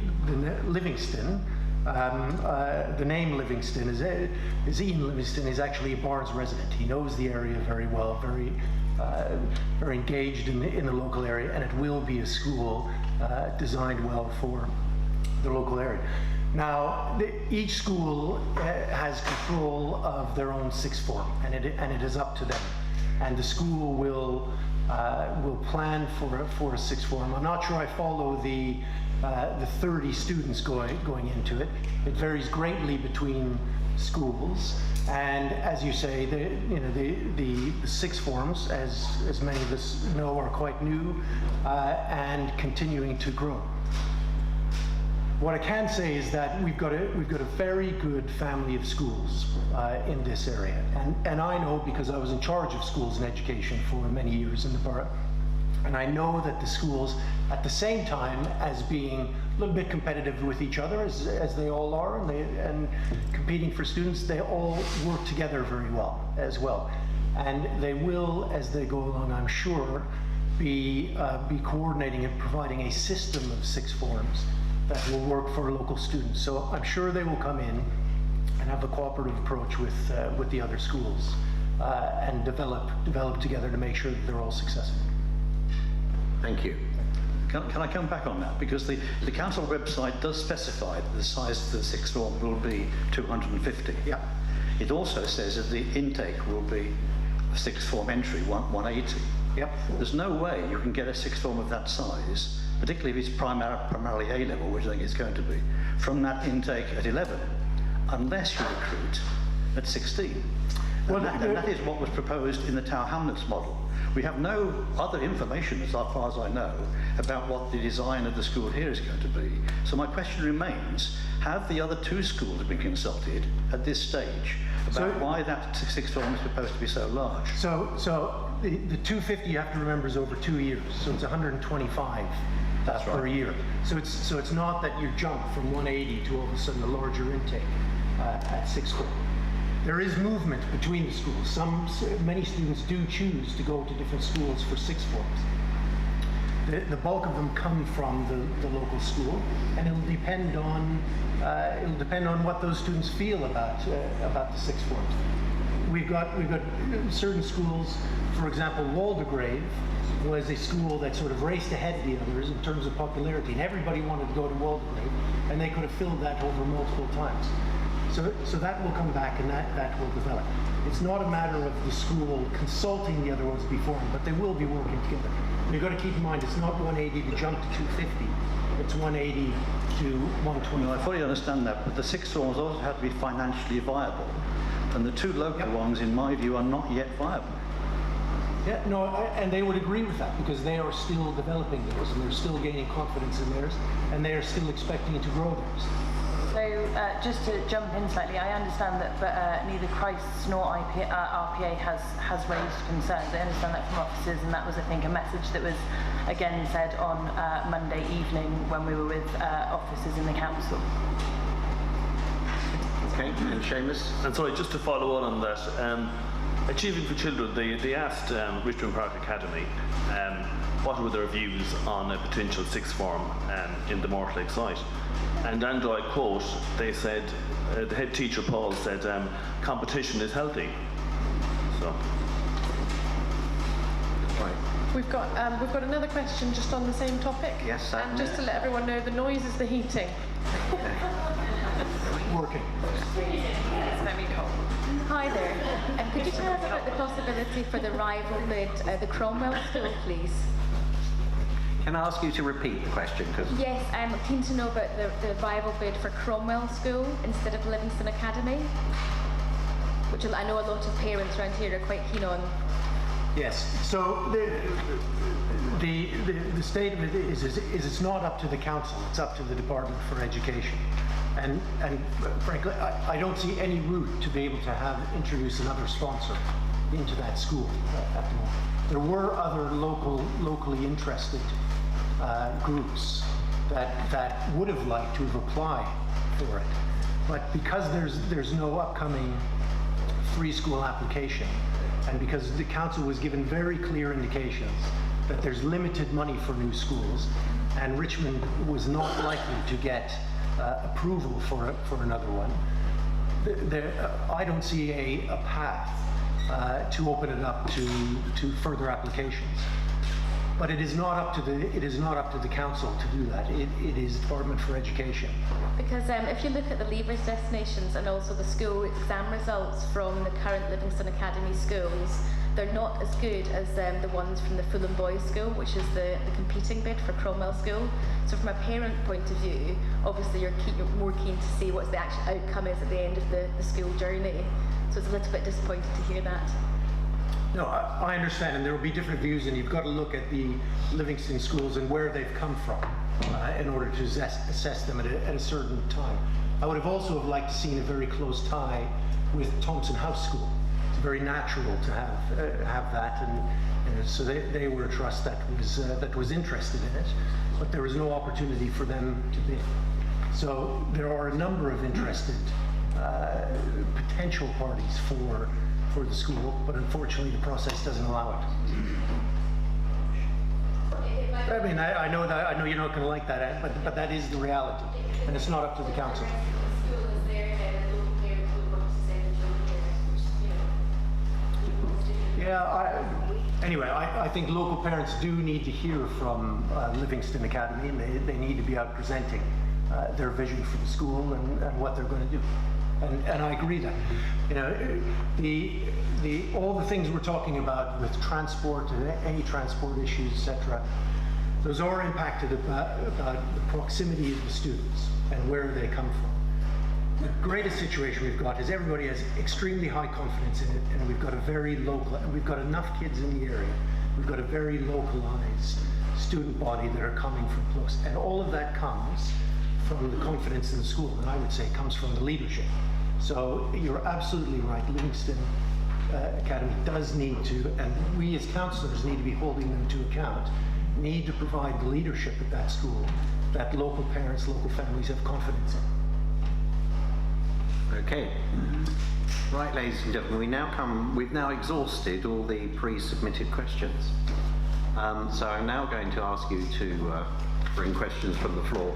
Livingston, the name Livingston is Ian Livingston is actually a Barnes resident. He knows the area very well, very engaged in the local area, and it will be a school designed well for the local area. Now, each school has control of their own sixth form, and it is up to them. And the school will plan for a sixth form. I'm not sure I follow the 30 students going into it. It varies greatly between schools, and as you say, the sixth forms, as many of us know, are quite new and continuing to grow. What I can say is that we've got a very good family of schools in this area, and I know because I was in charge of schools and education for many years in the borough, and I know that the schools, at the same time as being a little bit competitive with each other, as they all are, and competing for students, they all work together very well as well, and they will, as they go along, I'm sure, be coordinating and providing a system of sixth forms that will work for local students. So I'm sure they will come in and have a cooperative approach with the other schools and develop together to make sure that they're all successful. Thank you. Can I come back on that? Because the council website does specify that the size of the sixth form will be 250. Yeah. It also says that the intake will be a sixth form entry, 180. Yep. There's no way you can get a sixth form of that size, particularly if it's primarily A level, which I think it's going to be, from that intake at 11, unless you recruit at 16. And that is what was proposed in the Tower Hamlets model. We have no other information, as far as I know, about what the design of the school here is going to be. So my question remains, have the other two schools been consulted at this stage about why that sixth form is supposed to be so large? So the 250, you have to remember, is over 2 years, so it's 125 per year. So it's not that you jump from 180 to all of a sudden a larger intake at sixth form. There is movement between the schools. Many students do choose to go to different schools for sixth forms. The bulk of them come from the local school, and it'll depend on what those students feel about the sixth forms. We've got certain schools, for example, Waldegrave was a school that sort of raced ahead of the others in terms of popularity, and everybody wanted to go to Waldegrave, and they could have filled that over multiple times. So that will come back, and that will develop. It's not a matter of the school consulting the other ones before, but they will be working together. You've got to keep in mind, it's not 180 to jump to 250. It's 180 to 120. No, I fully understand that, but the sixth forms also have to be financially viable, and the two local ones, in my view, are not yet viable. Yeah, no, and they would agree with that, because they are still developing theirs, and they're still gaining confidence in theirs, and they are still expecting to grow theirs. So just to jump in slightly, I understand that neither Christ's nor RPA has raised concerns. I understand that from officers, and that was, I think, a message that was again said on Monday evening when we were with officers in the council. Okay, and Seamus? And sorry, just to follow on that, Achieving for Children, they asked Richmond Park Academy what were their views on a potential sixth form in the Mortlake site. And I quote, they said, the head teacher Paul said, competition is healthy. So. Right. We've got another question just on the same topic. Yes, and just to let everyone know, the noise is the heating. Working. It's very cold. Hi there. Could you tell us about the possibility for the rival bid, the Cromwell School, please? Can I ask you to repeat the question? Yes, I'm keen to know about the rival bid for Cromwell School instead of Livingston Academy, which I know a lot of parents around here are quite keen on. Yes. So the state of it is it's not up to the council. It's up to the Department for Education. And frankly, I don't see any route to be able to introduce another sponsor into that school at the moment. There were other locally interested groups that would have liked to have applied for it, but because there's no upcoming free school application, and because the council was given very clear indications that there's limited money for new schools, and Richmond was not likely to get approval for another one, I don't see a path to open it up to further applications. But it is not up to the council to do that. It is the Department for Education. Because if you look at the leavers destinations and also the school exam results from the current Livingston Academy schools, they're not as good as the ones from the Fulham Boys School, which is the competing bid for Cromwell School. So from a parent point of view, obviously you're more keen to see what the actual outcome is at the end of the school journey. So it's a little bit disappointed to hear that. No, I understand, and there will be different views, and you've got to look at the Livingston schools and where they've come from in order to assess them at a certain time. I would have also liked to seen a very close tie with Thompson House School. It's very natural to have that, and so they were a trust that was interested in it, but there was no opportunity for them to bid. So there are a number of interested potential parties for the school, but unfortunately the process doesn't allow it. I mean, I know you're not going to like that, but that is the reality, and it's not up to the council. Yeah. Anyway, I think local parents do need to hear from Livingston Academy, and they need to be out presenting their vision for the school and what they're going to do. And I agree that, you know, all the things we're talking about with transport and any transport issues, etc., those are impacted about the proximity of the students and where they come from. The greatest situation we've got is everybody has extremely high confidence in it, and we've got we've got enough kids in the area. We've got a very localized student body that are coming from close, and all of that comes from the confidence in the school, and I would say comes from the leadership. So you're absolutely right, Livingston Academy does need to, and we as councillors need to be holding them to account, need to provide the leadership at that school that local parents, local families have confidence in. Okay. Right, ladies and gentlemen, we've now exhausted all the pre-submitted questions. So I'm now going to ask you to bring questions from the floor.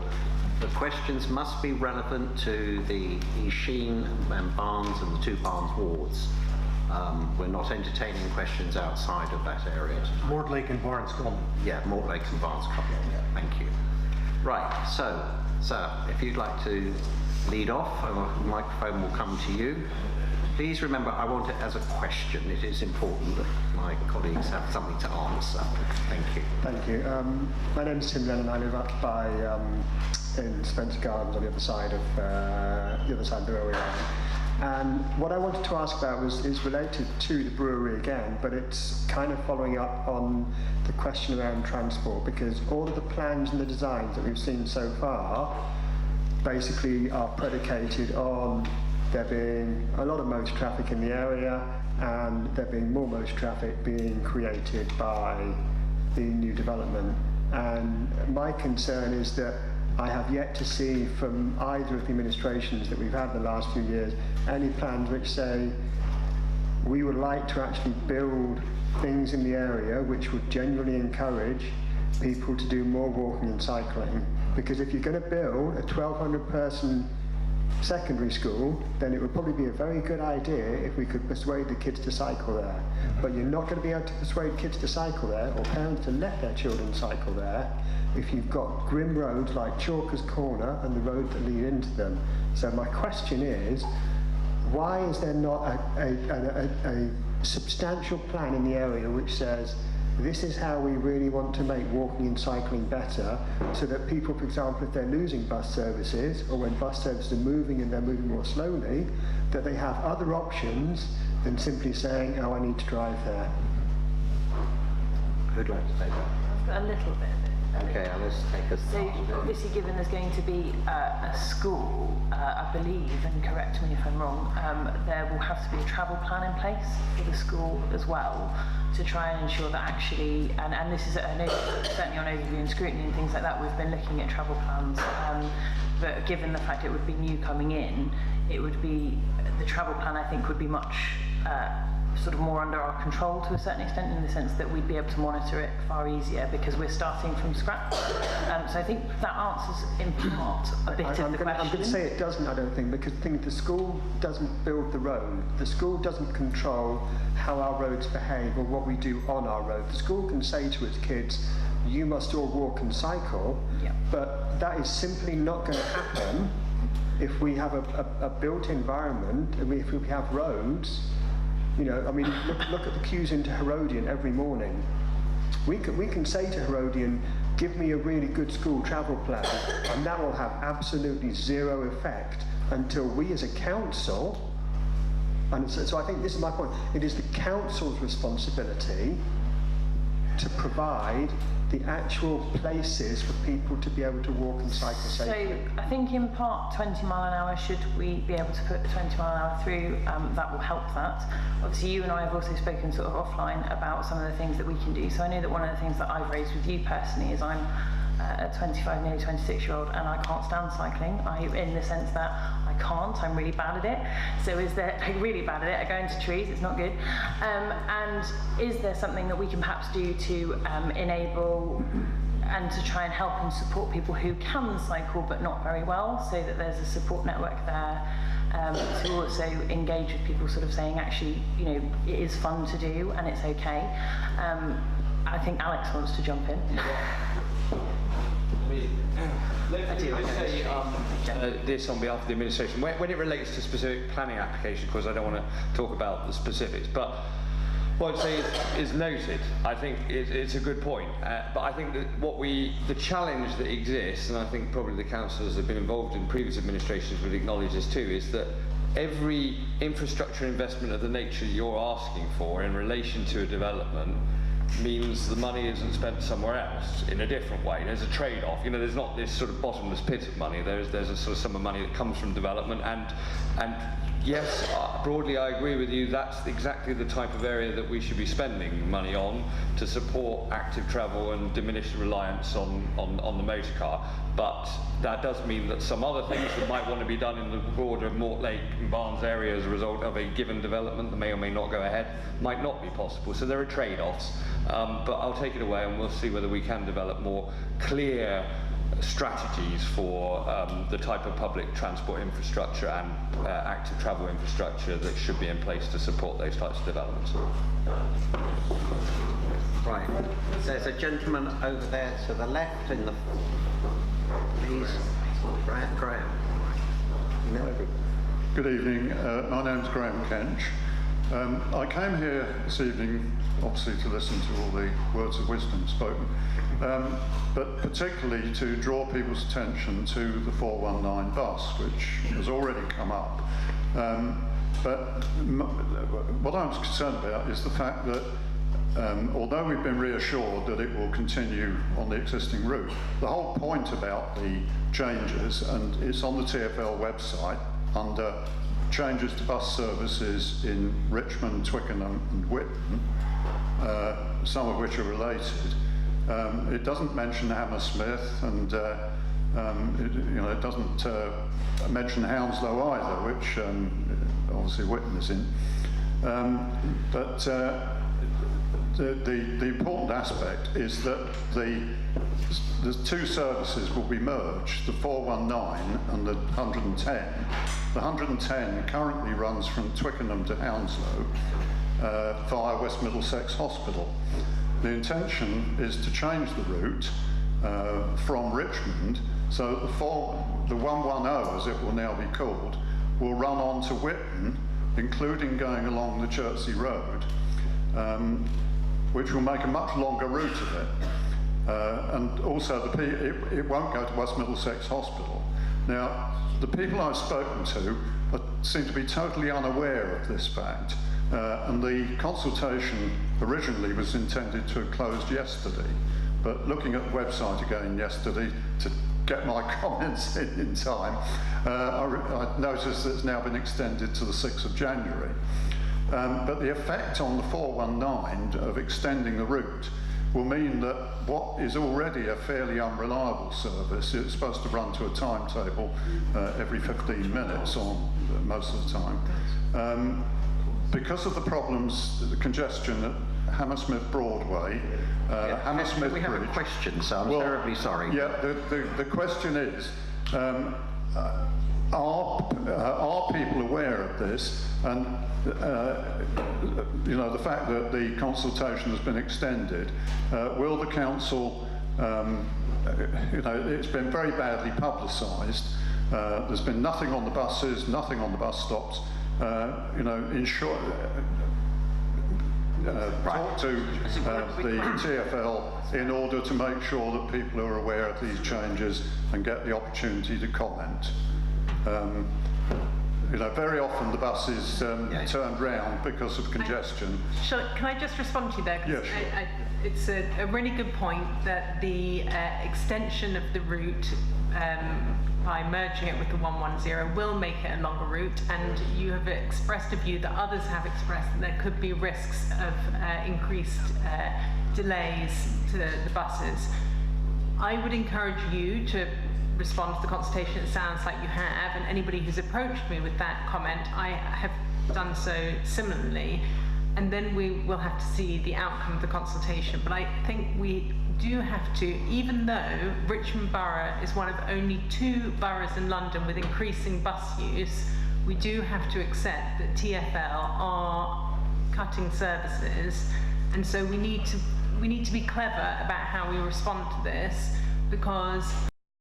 The questions must be relevant to the Sheen and Barnes and the 2 Barnes wards. We're not entertaining questions outside of that area. Mortlake and Barnes Common. Yeah, Mortlake and Barnes Common. Thank you. Right, so, sir, if you'd like to lead off, the microphone will come to you. Please remember, I want it as a question. It is important that my colleagues have something to answer. Thank you. Thank you. My name is Tim Lennon. I live up by in Spencer Gardens on the other side of the brewery line. And what I wanted to ask about is related to the brewery again, but it's kind of following up on the question around transport, because all of the plans and the designs that we've seen so far basically are predicated on there being a lot of motor traffic in the area and there being more motor traffic being created by the new development. And my concern is that I have yet to see from either of the administrations that we've had in the last few years any plans which say we would like to actually build things in the area which would genuinely encourage people to do more walking and cycling. Because if you're going to build a 1,200 person secondary school, then it would probably be a very good idea if we could persuade the kids to cycle there. But you're not going to be able to persuade kids to cycle there, or parents to let their children cycle there, if you've got grim roads like Chalkers Corner and the roads that lead into them. So my question is, why is there not a substantial plan in the area which says this is how we really want to make walking and cycling better, so that people, for example, if they're losing bus services, or when bus services are moving and they're moving more slowly, that they have other options than simply saying, oh, I need to drive there. Who'd like to take that? I've got a little bit. Okay, let's take a So obviously, given there's going to be a school, I believe, and correct me if I'm wrong, there will have to be a travel plan in place for the school as well, to try and ensure that actually, and this is, I know, certainly on overview and scrutiny and things like that, we've been looking at travel plans, but given the fact it would be new coming in, it would be, the travel plan I think would be much sort of more under our control to a certain extent, in the sense that we'd be able to monitor it far easier because we're starting from scratch. So I think that answers in part a bit of the question. I'm going to say it doesn't, I don't think, because the school doesn't build the road. The school doesn't control how our roads behave or what we do on our road. The school can say to its kids, you must all walk and cycle, but that is simply not going to happen if we have a built environment, if we have roads. You know, I mean, look at the queues into Herodian every morning. We can say to Herodian, give me a really good school travel plan, and that will have absolutely zero effect until we as a council, and so I think this is my point, it is the council's responsibility to provide the actual places for people to be able to walk and cycle safely. So I think in part 20 mile an hour, should we be able to put 20 mile an hour through, that will help that. Obviously you and I have also spoken sort of offline about some of the things that we can do. So I know that one of the things that I've raised with you personally is I'm a 25, nearly 26-year-old, and I can't stand cycling, in the sense that I can't, I'm really bad at it. So is there, like really bad at it, I go into trees, it's not good. And is there something that we can perhaps do to enable and to try and help and support people who can cycle but not very well, so that there's a support network there, to also engage with people sort of saying, actually, you know, it is fun to do and it's okay. I think Alex wants to jump in. Let's say this on behalf of the administration. When it relates to specific planning applications, of course I don't want to talk about the specifics, but what I'd say is noted. I think it's a good point, but I think that the challenge that exists, and I think probably the councillors have been involved in previous administrations would acknowledge this too, is that every infrastructure investment of the nature you're asking for in relation to a development means the money isn't spent somewhere else in a different way. There's a trade-off. You know, there's not this sort of bottomless pit of money. There's a sort of sum of money that comes from development, and Yes, broadly I agree with you. That's exactly the type of area that we should be spending money on to support active travel and diminish the reliance on the motor car. But that does mean that some other things that might want to be done in the border of Mortlake and Barnes area as a result of a given development that may or may not go ahead might not be possible. So there are trade-offs. But I'll take it away and we'll see whether we can develop more clear strategies for the type of public transport infrastructure and active travel infrastructure that should be in place to support those types of developments. Right, there's a gentleman over there to the left in the... Please, Graham. No. Good evening, my name's Graham Kench. I came here this evening obviously to listen to all the words of wisdom spoken, but particularly to draw people's attention to the 419 bus, which has already come up. But what I'm concerned about is the fact that although we've been reassured that it will continue on the existing route, the whole point about the changes, and it's on the TfL website under changes to bus services in Richmond, Twickenham and Whitton, some of which are related. It doesn't mention Hammersmith, and it doesn't mention Hounslow either, which obviously Whitton is in. But the important aspect is that the two services will be merged, the 419 and the 110. The 110 currently runs from Twickenham to Hounslow via West Middlesex Hospital. The intention is to change the route from Richmond so that the 110, as it will now be called, will run on to Whitton, including going along the Chertsey Road, which will make a much longer route of it. And also, it won't go to West Middlesex Hospital. Now, the people I've spoken to seem to be totally unaware of this fact, and the consultation originally was intended to have closed yesterday, but looking at the website again yesterday to get my comments in time, I noticed that it's now been extended to the 6th of January. But the effect on the 419 of extending the route will mean that what is already a fairly unreliable service, it's supposed to run to a timetable every 15 minutes on most of the time, because of the problems, the congestion at Hammersmith Broadway, Hammersmith Bridge. We have a question, so I'm terribly sorry. Yeah, the question is, are people aware of this? And the fact that the consultation has been extended, will the council, it's been very badly publicised. There's been nothing on the buses, nothing on the bus stops. In short, talk to the TfL in order to make sure that people are aware of these changes and get the opportunity to comment. Very often the bus is turned round because of congestion. Can I just respond to you there? 'Cause Yeah, sure. It's a really good point that the extension of the route by merging it with the 110 will make it a longer route, and you have expressed a view that others have expressed that there could be risks of increased delays to the buses. I would encourage you to respond to the consultation. It sounds like you have, and anybody who's approached me with that comment, I have done so similarly, and then we will have to see the outcome of the consultation. But I think we do have to, even though Richmond Borough is one of only 2 boroughs in London with increasing bus use, we do have to accept that TfL are cutting services, and so we need to be clever about how we respond to this, because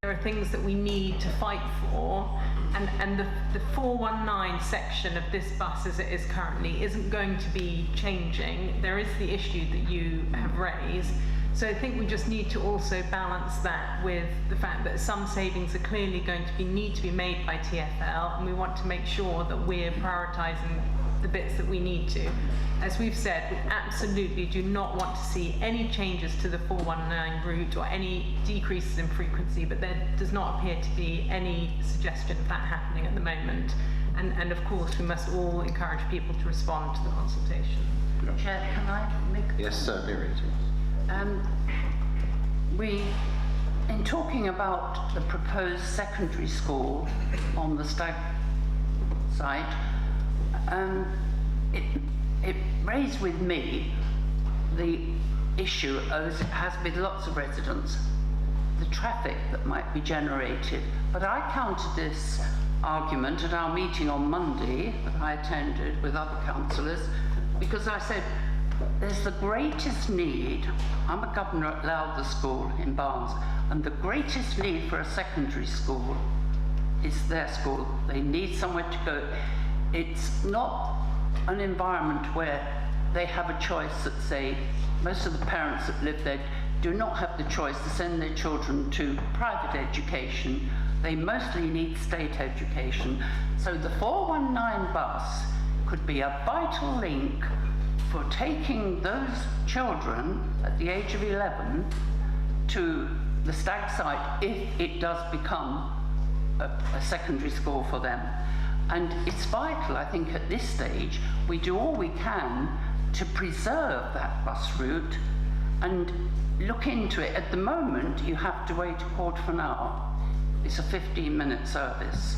there are things that we need to fight for, and the 419 section of this bus as it is currently isn't going to be changing. There is the issue that you have raised. So I think we just need to also balance that with the fact that some savings are clearly going to need to be made by TfL, and we want to make sure that we're prioritising the bits that we need to. As we've said, we absolutely do not want to see any changes to the 419 route or any decreases in frequency, but there does not appear to be any suggestion of that happening at the moment. And of course, we must all encourage people to respond to the consultation. Chair, can I make a Yes, certainly, Rita. In talking about the proposed secondary school on the Stag site, it raised with me the issue, as it has with lots of residents, the traffic that might be generated. But I countered this argument at our meeting on Monday that I attended with other councillors, because I said there's the greatest need. I'm a governor at Lowther School in Barnes, and the greatest need for a secondary school is their school. They need somewhere to go. It's not an environment where they have a choice that, say, most of the parents that live there do not have the choice to send their children to private education. They mostly need state education. So the 419 bus could be a vital link for taking those children at the age of 11 to the Stag site if it does become a secondary school for them. And it's vital, I think, at this stage, we do all we can to preserve that bus route and look into it. At the moment, you have to wait a quarter of an hour. It's a 15-minute service.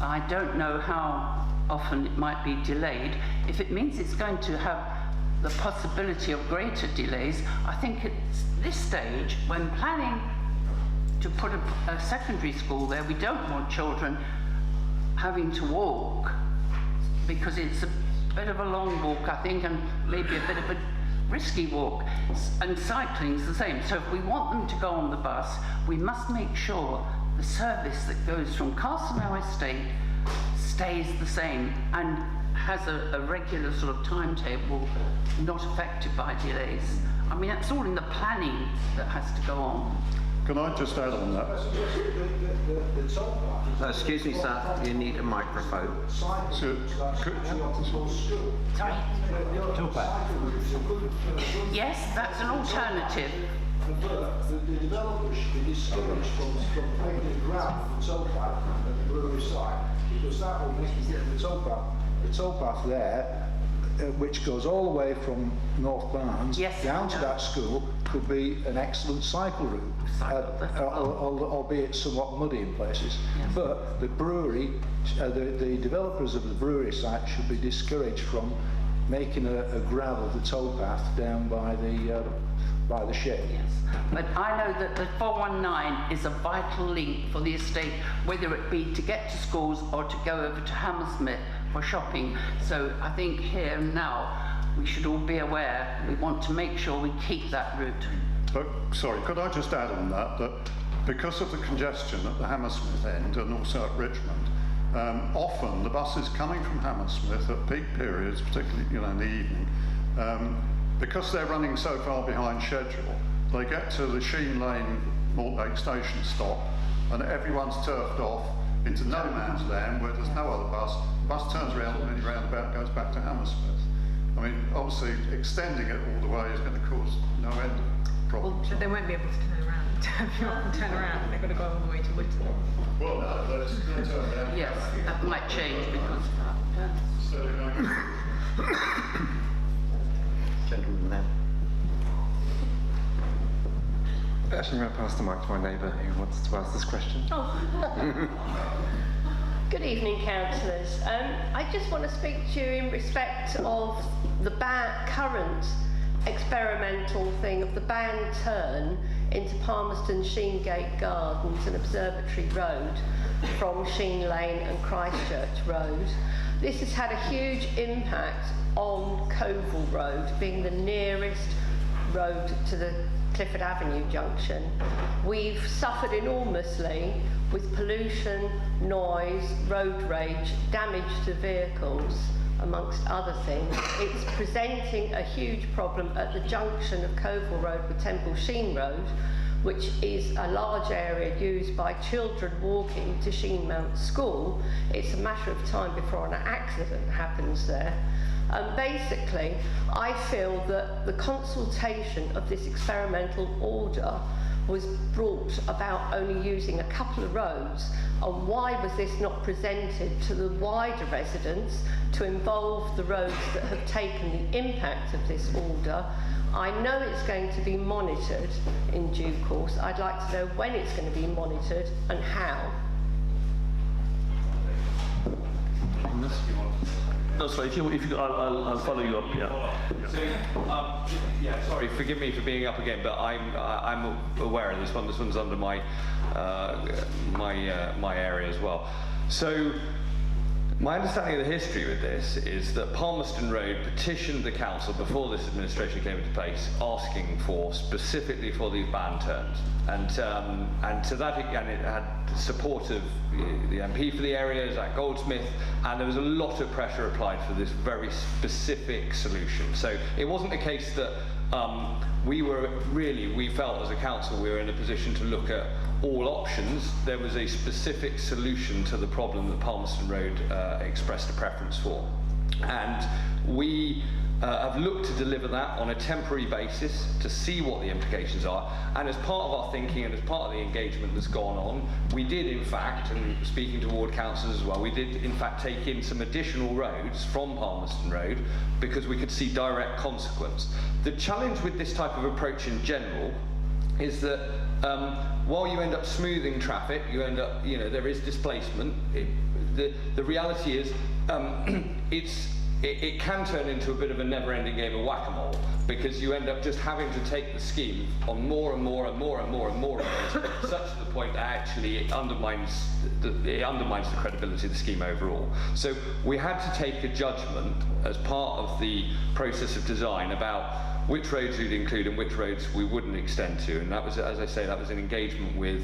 I don't know how often it might be delayed. If it means it's going to have the possibility of greater delays, I think at this stage, when planning to put a secondary school there, we don't want children having to walk, because it's a bit of a long walk, I think, and maybe a bit of a risky walk, and cycling's the same. So if we want them to go on the bus, we must make sure the service that goes from Castleknow Estate stays the same and has a regular sort of timetable, not affected by delays. I mean, that's all in the planning that has to go on. Can I just add on that? Excuse me, sir, you need a microphone. Sorry. Yes, that's an alternative. The developers should be discouraged from taking the ground for the towpath at the brewery site, because that will make the towpath there, which goes all the way from North Barnes down to that school, could be an excellent cycle route, albeit somewhat muddy in places. But the brewery, the developers of the brewery site should be discouraged from making a gravel the towpath down by the shed. Yes, but I know that the 419 is a vital link for the estate, whether it be to get to schools or to go over to Hammersmith for shopping. So I think here and now we should all be aware we want to make sure we keep that route. But, sorry, could I just add on that because of the congestion at the Hammersmith end and also at Richmond, often the buses coming from Hammersmith at peak periods, particularly in the evening, because they're running so far behind schedule, they get to the Sheen Lane Mortlake station stop and everyone's turfed off into no man's land where there's no other bus. The bus turns around at any roundabout and goes back to Hammersmith. I mean, obviously, extending it all the way is going to cause no end of problems. But they won't be able to turn around, turn around. They've got to go all the way to Whitton. Well, no, let's turn around. Yes, that might change because of that. Gentleman there. Actually, I'm going to pass the mic to my neighbour who wants to ask this question. Good evening, councillors. I just want to speak to you in respect of the current experimental thing of the band turn into Palmerston Sheengate Gardens and Observatory Road from Sheen Lane and Christchurch Road. This has had a huge impact on Coval Road, being the nearest road to the Clifford Avenue junction. We've suffered enormously with pollution, noise, road rage, damage to vehicles, amongst other things. It's presenting a huge problem at the junction of Coval Road with Temple Sheen Road, which is a large area used by children walking to Sheen Mount School. It's a matter of time before an accident happens there. Basically, I feel that the consultation of this experimental order was brought about only using a couple of roads, and why was this not presented to the wider residents to involve the roads that have taken the impact of this order? I know it's going to be monitored in due course. I'd like to know when it's going to be monitored and how. No, sorry, if you I'll follow you up, Yeah, sorry, forgive me for being up again, but I'm aware of this one. This one's under my my area as well. So, my understanding of the history with this is that Palmerston Road petitioned the council before this administration came into place, asking for specifically for these band turns, and to that and it had support of the MP for the area, Zach Goldsmith, and there was a lot of pressure applied for this very specific solution. So it wasn't a case that we felt as a council we were in a position to look at all options. There was a specific solution to the problem that Palmerston Road expressed a preference for, and we have looked to deliver that on a temporary basis to see what the implications are. And as part of our thinking and as part of the engagement that's gone on, we did in fact, and speaking to ward councillors as well, we did in fact take in some additional roads from Palmerston Road because we could see direct consequence. The challenge with this type of approach in general is that while you end up smoothing traffic, you end up, there is displacement. The reality is it can turn into a bit of a never-ending game of whack-a-mole, because you end up just having to take the scheme on more and more and more and more and more roads, such to the point that actually it undermines the credibility of the scheme overall. So we had to take a judgment as part of the process of design about which roads we'd include and which roads we wouldn't extend to, and that was, as I say, that was an engagement with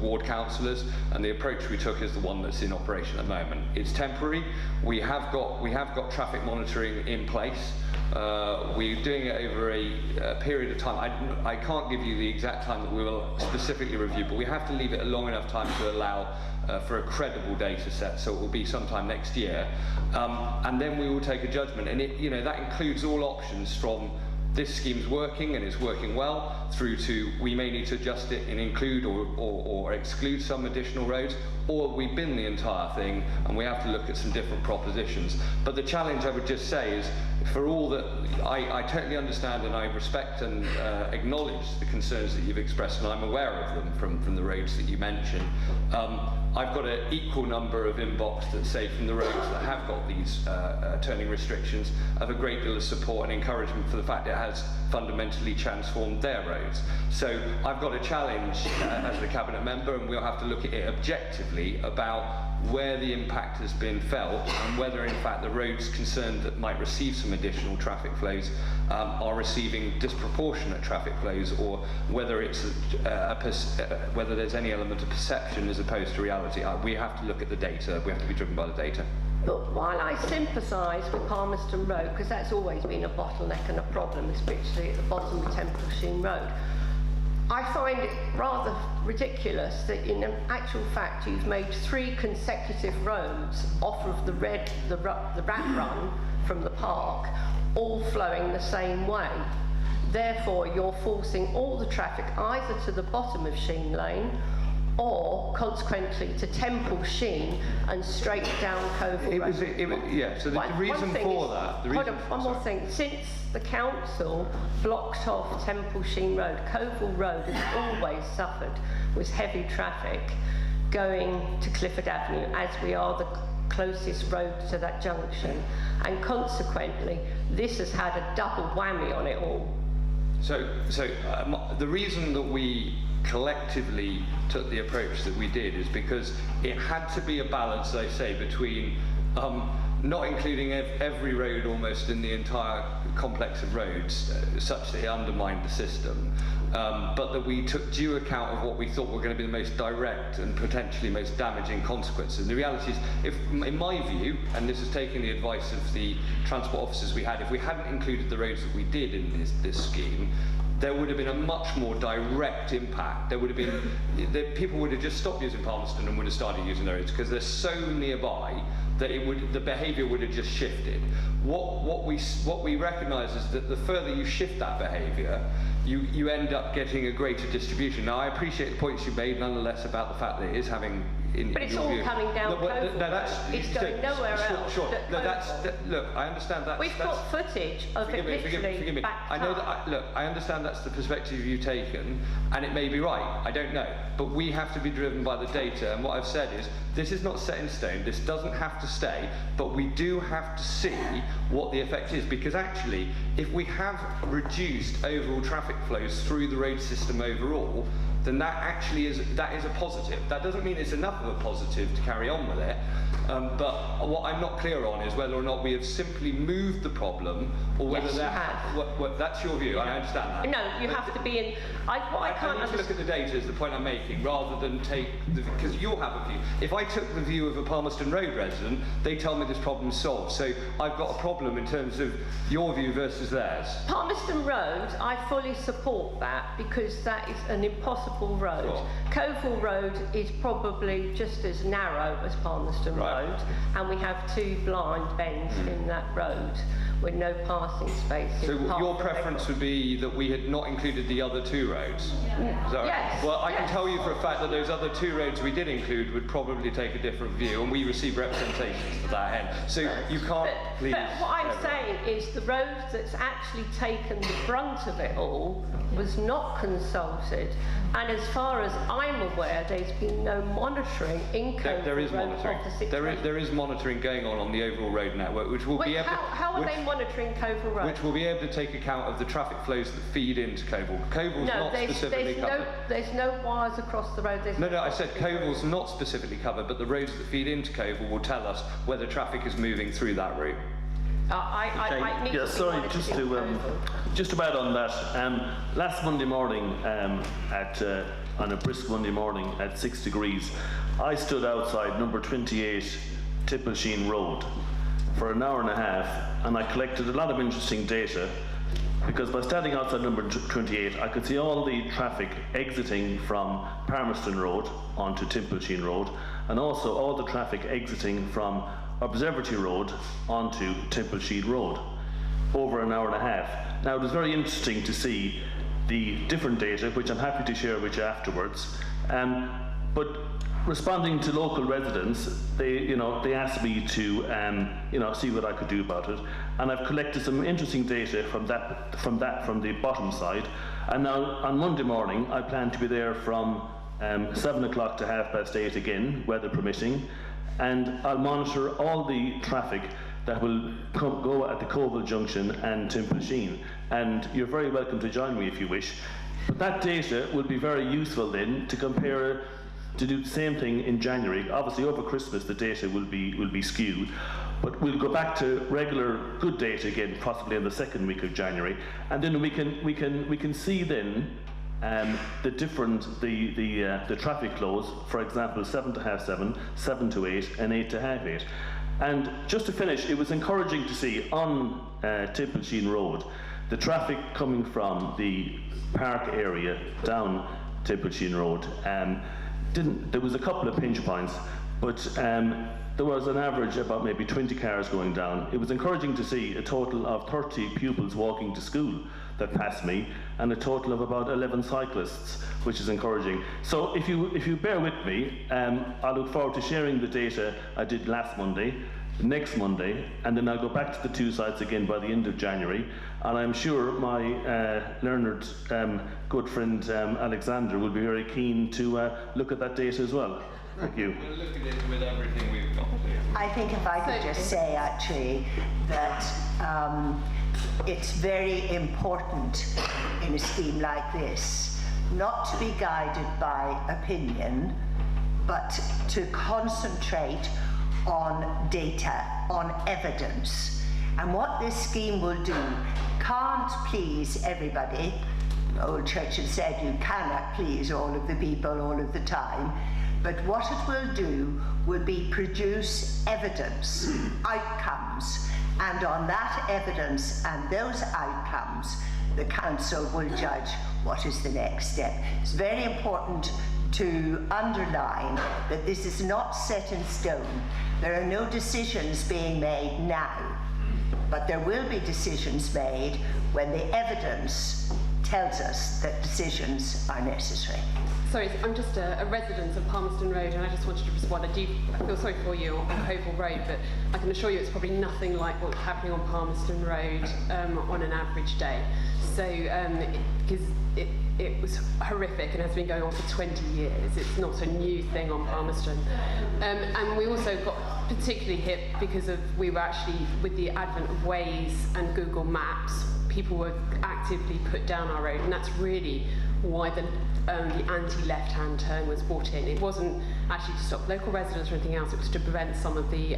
ward councillors, and the approach we took is the one that's in operation at the moment. It's temporary. We have got traffic monitoring in place. We're doing it over a period of time. I can't give you the exact time that we will specifically review, but we have to leave it a long enough time to allow for a credible data set, so it will be sometime next year, and then we will take a judgment, and that includes all options from this scheme's working and it's working well, through to we may need to adjust it and include or exclude some additional roads, or we bin the entire thing and we have to look at some different propositions. But the challenge, I would just say, is for all that I totally understand and I respect and acknowledge the concerns that you've expressed, and I'm aware of them from the roads that you mentioned. I've got an equal number of inbox that say from the roads that have got these turning restrictions have a great deal of support and encouragement for the fact it has fundamentally transformed their roads. So I've got a challenge as a cabinet member, and we'll have to look at it objectively about where the impact has been felt and whether in fact the roads concerned that might receive some additional traffic flows are receiving disproportionate traffic flows, or whether it's whether there's any element of perception as opposed to reality. We have to look at the data. We have to be driven by the data. But while I sympathise with Palmerston Road, because that's always been a bottleneck and a problem, especially at the bottom of Temple Sheen Road, I find it rather ridiculous that in actual fact you've made 3 consecutive roads off of the rat run from the park, all flowing the same way. Therefore you're forcing all the traffic either to the bottom of Sheen Lane or consequently to Temple Sheen and straight down Coval Road. So the reason for that... One more thing. Since the council blocked off Temple Sheen Road, Coval Road has always suffered with heavy traffic going to Clifford Avenue, as we are the closest road to that junction, and consequently this has had a double whammy on it all. So the reason that we collectively took the approach that we did is because it had to be a balance, as I say, between not including every road almost in the entire complex of roads such that it undermined the system, but that we took due account of what we thought were going to be the most direct and potentially most damaging consequences. And the reality is, in my view, and this is taking the advice of the transport officers we had, if we hadn't included the roads that we did in this scheme, there would have been a much more direct impact. There would have been, people would have just stopped using Palmerston and would have started using the roads because they're so nearby that the behaviour would have just shifted. What we recognise is that the further you shift that behaviour, you end up getting a greater distribution. Now, I appreciate the points you made, nonetheless, about the fact that it is having. But it's all coming down Coval. It's going nowhere else. Sure. No, look, I understand that. We've got footage of it literally forgive me. backed I know up. that. Look, I understand that's the perspective you've taken, and it may be right. I don't know, but we have to be driven by the data. And what I've said is, this is not set in stone. This doesn't have to stay, but we do have to see what the effect is. Because actually, if we have reduced overall traffic flows through the road system overall, then that actually is a positive. That doesn't mean it's enough of a positive to carry on with it. But what I'm not clear on is whether or not we have simply moved the problem, or whether that's your view. I understand that. No, you have to be in. I can't need to look at the data is the point I'm making, rather than take because you'll have a view. If I took the view of a Palmerston Road resident, they tell me this problem's solved. So I've got a problem in terms of your view versus theirs. Palmerston Road, I fully support that because that is an impossible road. Sure. Coval Road is probably just as narrow as Palmerston Road, and we have two blind bends in that road with no passing spaces. So your preference would be that we had not included the other two roads? Is that right? Yes. Well, I can tell you for a fact that those other two roads we did include would probably take a different view, and we received representations to that end. So you can't please... But what I'm saying is the road that's actually taken the brunt of it all was not consulted, and as far as I'm aware, there's been no monitoring in Coval There is Road monitoring. opposite There is monitoring going on the overall road network, which will be able how are they monitoring Coval Road? Which will be able to take account of the traffic flows that feed into Coval. Coval's not specifically covered. There's no wires across the road. No, I said Coval's not specifically covered, but the roads that feed into Coval will tell us whether traffic is moving through that route. I need to be sorry, monitoring just about on that. Last Monday morning, on a brisk Monday morning at 6 degrees, I stood outside number 28 Sheen Road for an hour and a half, and I collected a lot of interesting data. Because by standing outside number 28, I could see all the traffic exiting from Palmerston Road onto Sheen Road, and also all the traffic exiting from Observatory Road onto Sheen Road over an hour and a half. Now, it was very interesting to see the different data, which I'm happy to share with you afterwards. But responding to local residents, they asked me to, see what I could do about it, and I've collected some interesting data from the bottom side. And now on Monday morning, I plan to be there from 7 o'clock to 8:30 again, weather permitting, and I'll monitor all the traffic that will go at the Coval Junction and Sheen. And you're very welcome to join me if you wish. But that data will be very useful then to compare, to do the same thing in January. Obviously over Christmas the data will be skewed, but we'll go back to regular good data again, possibly in the second week of January, and then we can see then the traffic flows, for example, 7 to 7:30, 7 to 8, and 8 to 8:30. And just to finish, it was encouraging to see on Sheen Road the traffic coming from the park area down Sheen Road. There was a couple of pinch points, but there was an average about maybe 20 cars going down. It was encouraging to see a total of 30 pupils walking to school that passed me, and a total of about 11 cyclists, which is encouraging. So if you bear with me, I look forward to sharing the data I did last Monday, next Monday, and then I'll go back to the two sites again by the end of January, and I'm sure my learned good friend Alexander will be very keen to look at that data as well. Thank you. We'll look at it with everything we've got. I think if I could just say actually that it's very important in a scheme like this not to be guided by opinion, but to concentrate on data, on evidence. And what this scheme will do can't please everybody. Old Church has said you cannot please all of the people all of the time. But what it will do will be produce evidence, outcomes, and on that evidence and those outcomes, the council will judge what is the next step. It's very important to underline that this is not set in stone. There are no decisions being made now, but there will be decisions made when the evidence tells us that decisions are necessary. Sorry, I'm just a resident of Palmerston Road, and I just wanted to respond. I feel sorry for you on Coval Road, but I can assure you it's probably nothing like what's happening on Palmerston Road on an average day. So, because it was horrific and has been going on for 20 years. It's not a new thing on Palmerston. And we also got particularly hit because we were actually, with the advent of Waze and Google Maps, people were actively put down our road, and that's really why the anti-left-hand turn was brought in. It wasn't actually to stop local residents or anything else, it was to prevent some of the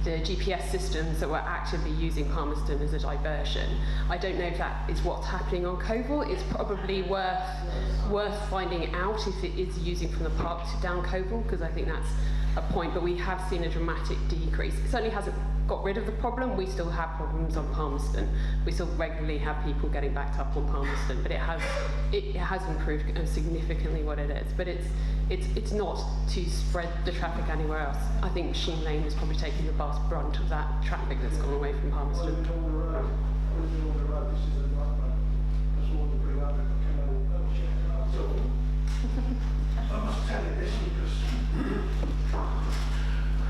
GPS systems that were actively using Palmerston as a diversion. I don't know if that is what's happening on Coval. It's probably worth finding out if it is using from the park to down Coval, because I think that's a point, but we have seen a dramatic decrease. It certainly hasn't got rid of the problem. We still have problems on Palmerston. We still regularly have people getting backed up on Palmerston, but it has improved significantly what it is. But it's not to spread the traffic anywhere else. I think Sheen Lane is probably taking the vast brunt of that traffic that's gone away from Palmerston. I must tell you this because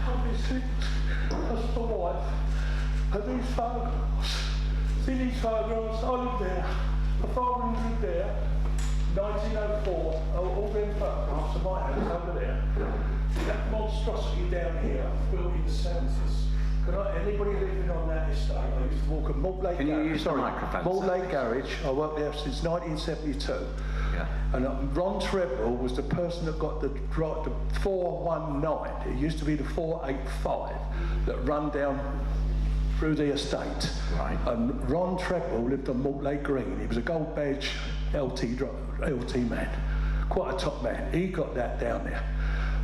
I've been sick, that's my wife, and these photographs, see these photographs, I lived there, my father lived there, 1904, all them photographs of my house over there, that monstrosity down here, built in the 70s. Anybody living on that estate, I used to walk at Mortlake. Can you use the microphone? Mortlake Garage. I worked there since 1972. Yeah. And Ron Treble was the person that got the 419. It used to be the 485 that run down through the estate. Right. And Ron Treble lived on Mortlake Green. He was a gold badge LT man, quite a top man. He got that down there.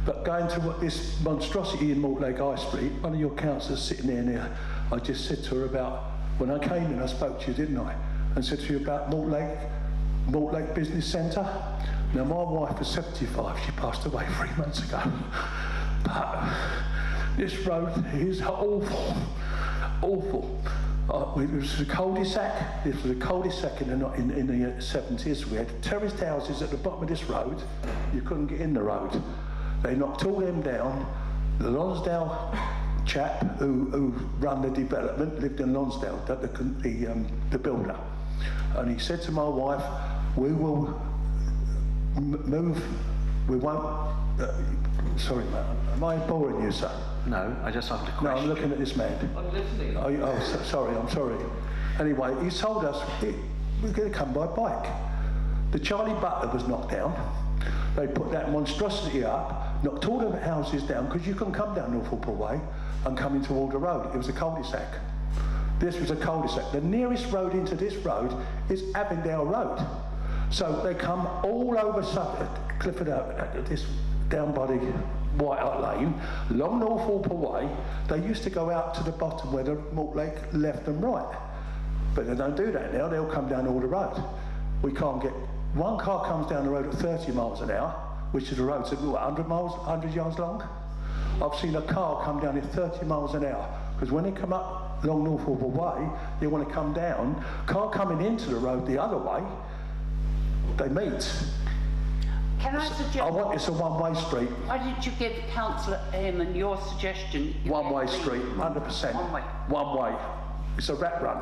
But going to this monstrosity in Mortlake High Street, one of your councillors sitting there now, I just said to her about, when I came in, I spoke to you, didn't I? And said to you about Mortlake Business Centre. Now, my wife was 75, she passed away 3 months ago. But this road is awful, awful. It was a cul-de-sac. This was a cul-de-sac in the 70s. We had terraced houses at the bottom of this road. You couldn't get in the road. They knocked all them down. The Lonsdale chap who ran the development lived in Lonsdale, the builder. And he said to my wife, we will move, we won't... sorry, man, am I boring you, sir? No, I just have to question. No, I'm looking at this man. I'm listening. Sorry, I'm sorry. Anyway, he told us we're going to come by bike. The Charlie Butler was knocked down. They put that monstrosity up, knocked all the houses down, because you couldn't come down Norfolk Way and come into Alder Road. It was a cul-de-sac. This was a cul-de-sac. The nearest road into this road is Avondale Road. So they come all over Clifford, this down by the White Hart Lane, along Norfolk Way. They used to go out to the bottom where the Mortlake left and right. But they don't do that now. They'll come down Alder Road. We can't get... One car comes down the road at 30 miles an hour, which is a road, 100 yards long. I've seen a car come down at 30 miles an hour, because when they come up along Norfolk Way, they want to come down. Car coming into the road the other way, they meet. Can I suggest... It's a one-way street. Why did you give Councillor Eamon your suggestion? One-way street, 100%. One way. One way. It's a rat run.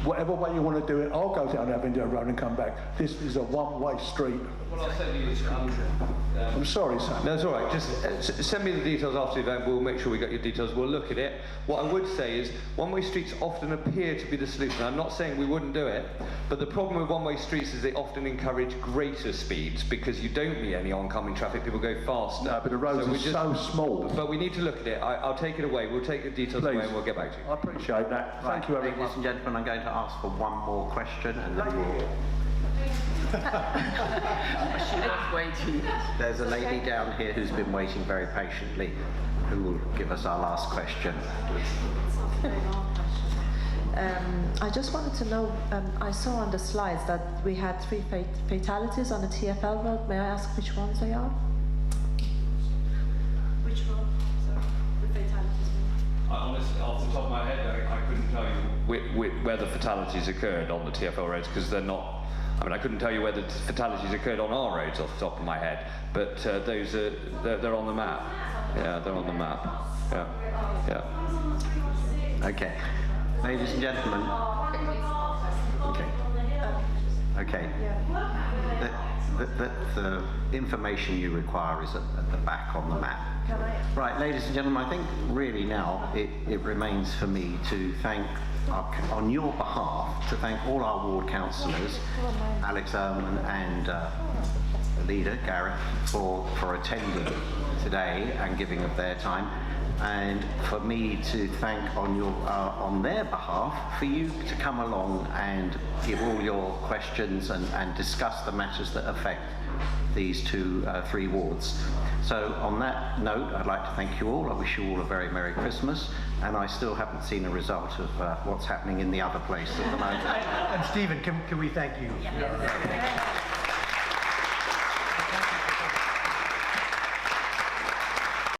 Whatever way you want to do it, I'll go down Avondale Road and come back. This is a one-way street. What I'll say to you is, I'm sorry, sir. No, it's all right. Just send me the details after the event. We'll make sure we get your details. We'll look at it. What I would say is, one-way streets often appear to be the solution. I'm not saying we wouldn't do it, but the problem with one-way streets is they often encourage greater speeds because you don't meet any oncoming traffic. People go faster. No, but the roads are so small. But we need to look at it. I'll take it away. We'll take the details away and we'll get back to you. I appreciate that. Thank you, everyone. Ladies and gentlemen, I'm going to ask for one more question and then we'll... There's a lady down here who's been waiting very patiently who will give us our last question. I just wanted to know, I saw on the slides that we had 3 fatalities on the TfL road. May I ask which ones they are? Which road? Sorry, the fatalities. Honestly, off the top of my head, I couldn't tell you where the fatalities occurred on the TfL roads because they're not. I mean, I couldn't tell you whether fatalities occurred on our roads off the top of my head, but those are, they're on the map. Yeah, they're on the map. Yeah, yeah. Okay. Ladies and gentlemen. Okay. Okay. The information you require is at the back on the map. Right, ladies and gentlemen, I think really now it remains for me to thank, on your behalf, to thank all our ward councillors, Alex Ehrman and the leader, Gareth, for attending today and giving of their time, and for me to thank on their behalf for you to come along and give all your questions and discuss the matters that affect these three wards. So on that note, I'd like to thank you all. I wish you all a very Merry Christmas, and I still haven't seen a result of what's happening in the other place at the moment. And Stephen, can we thank you? Yeah.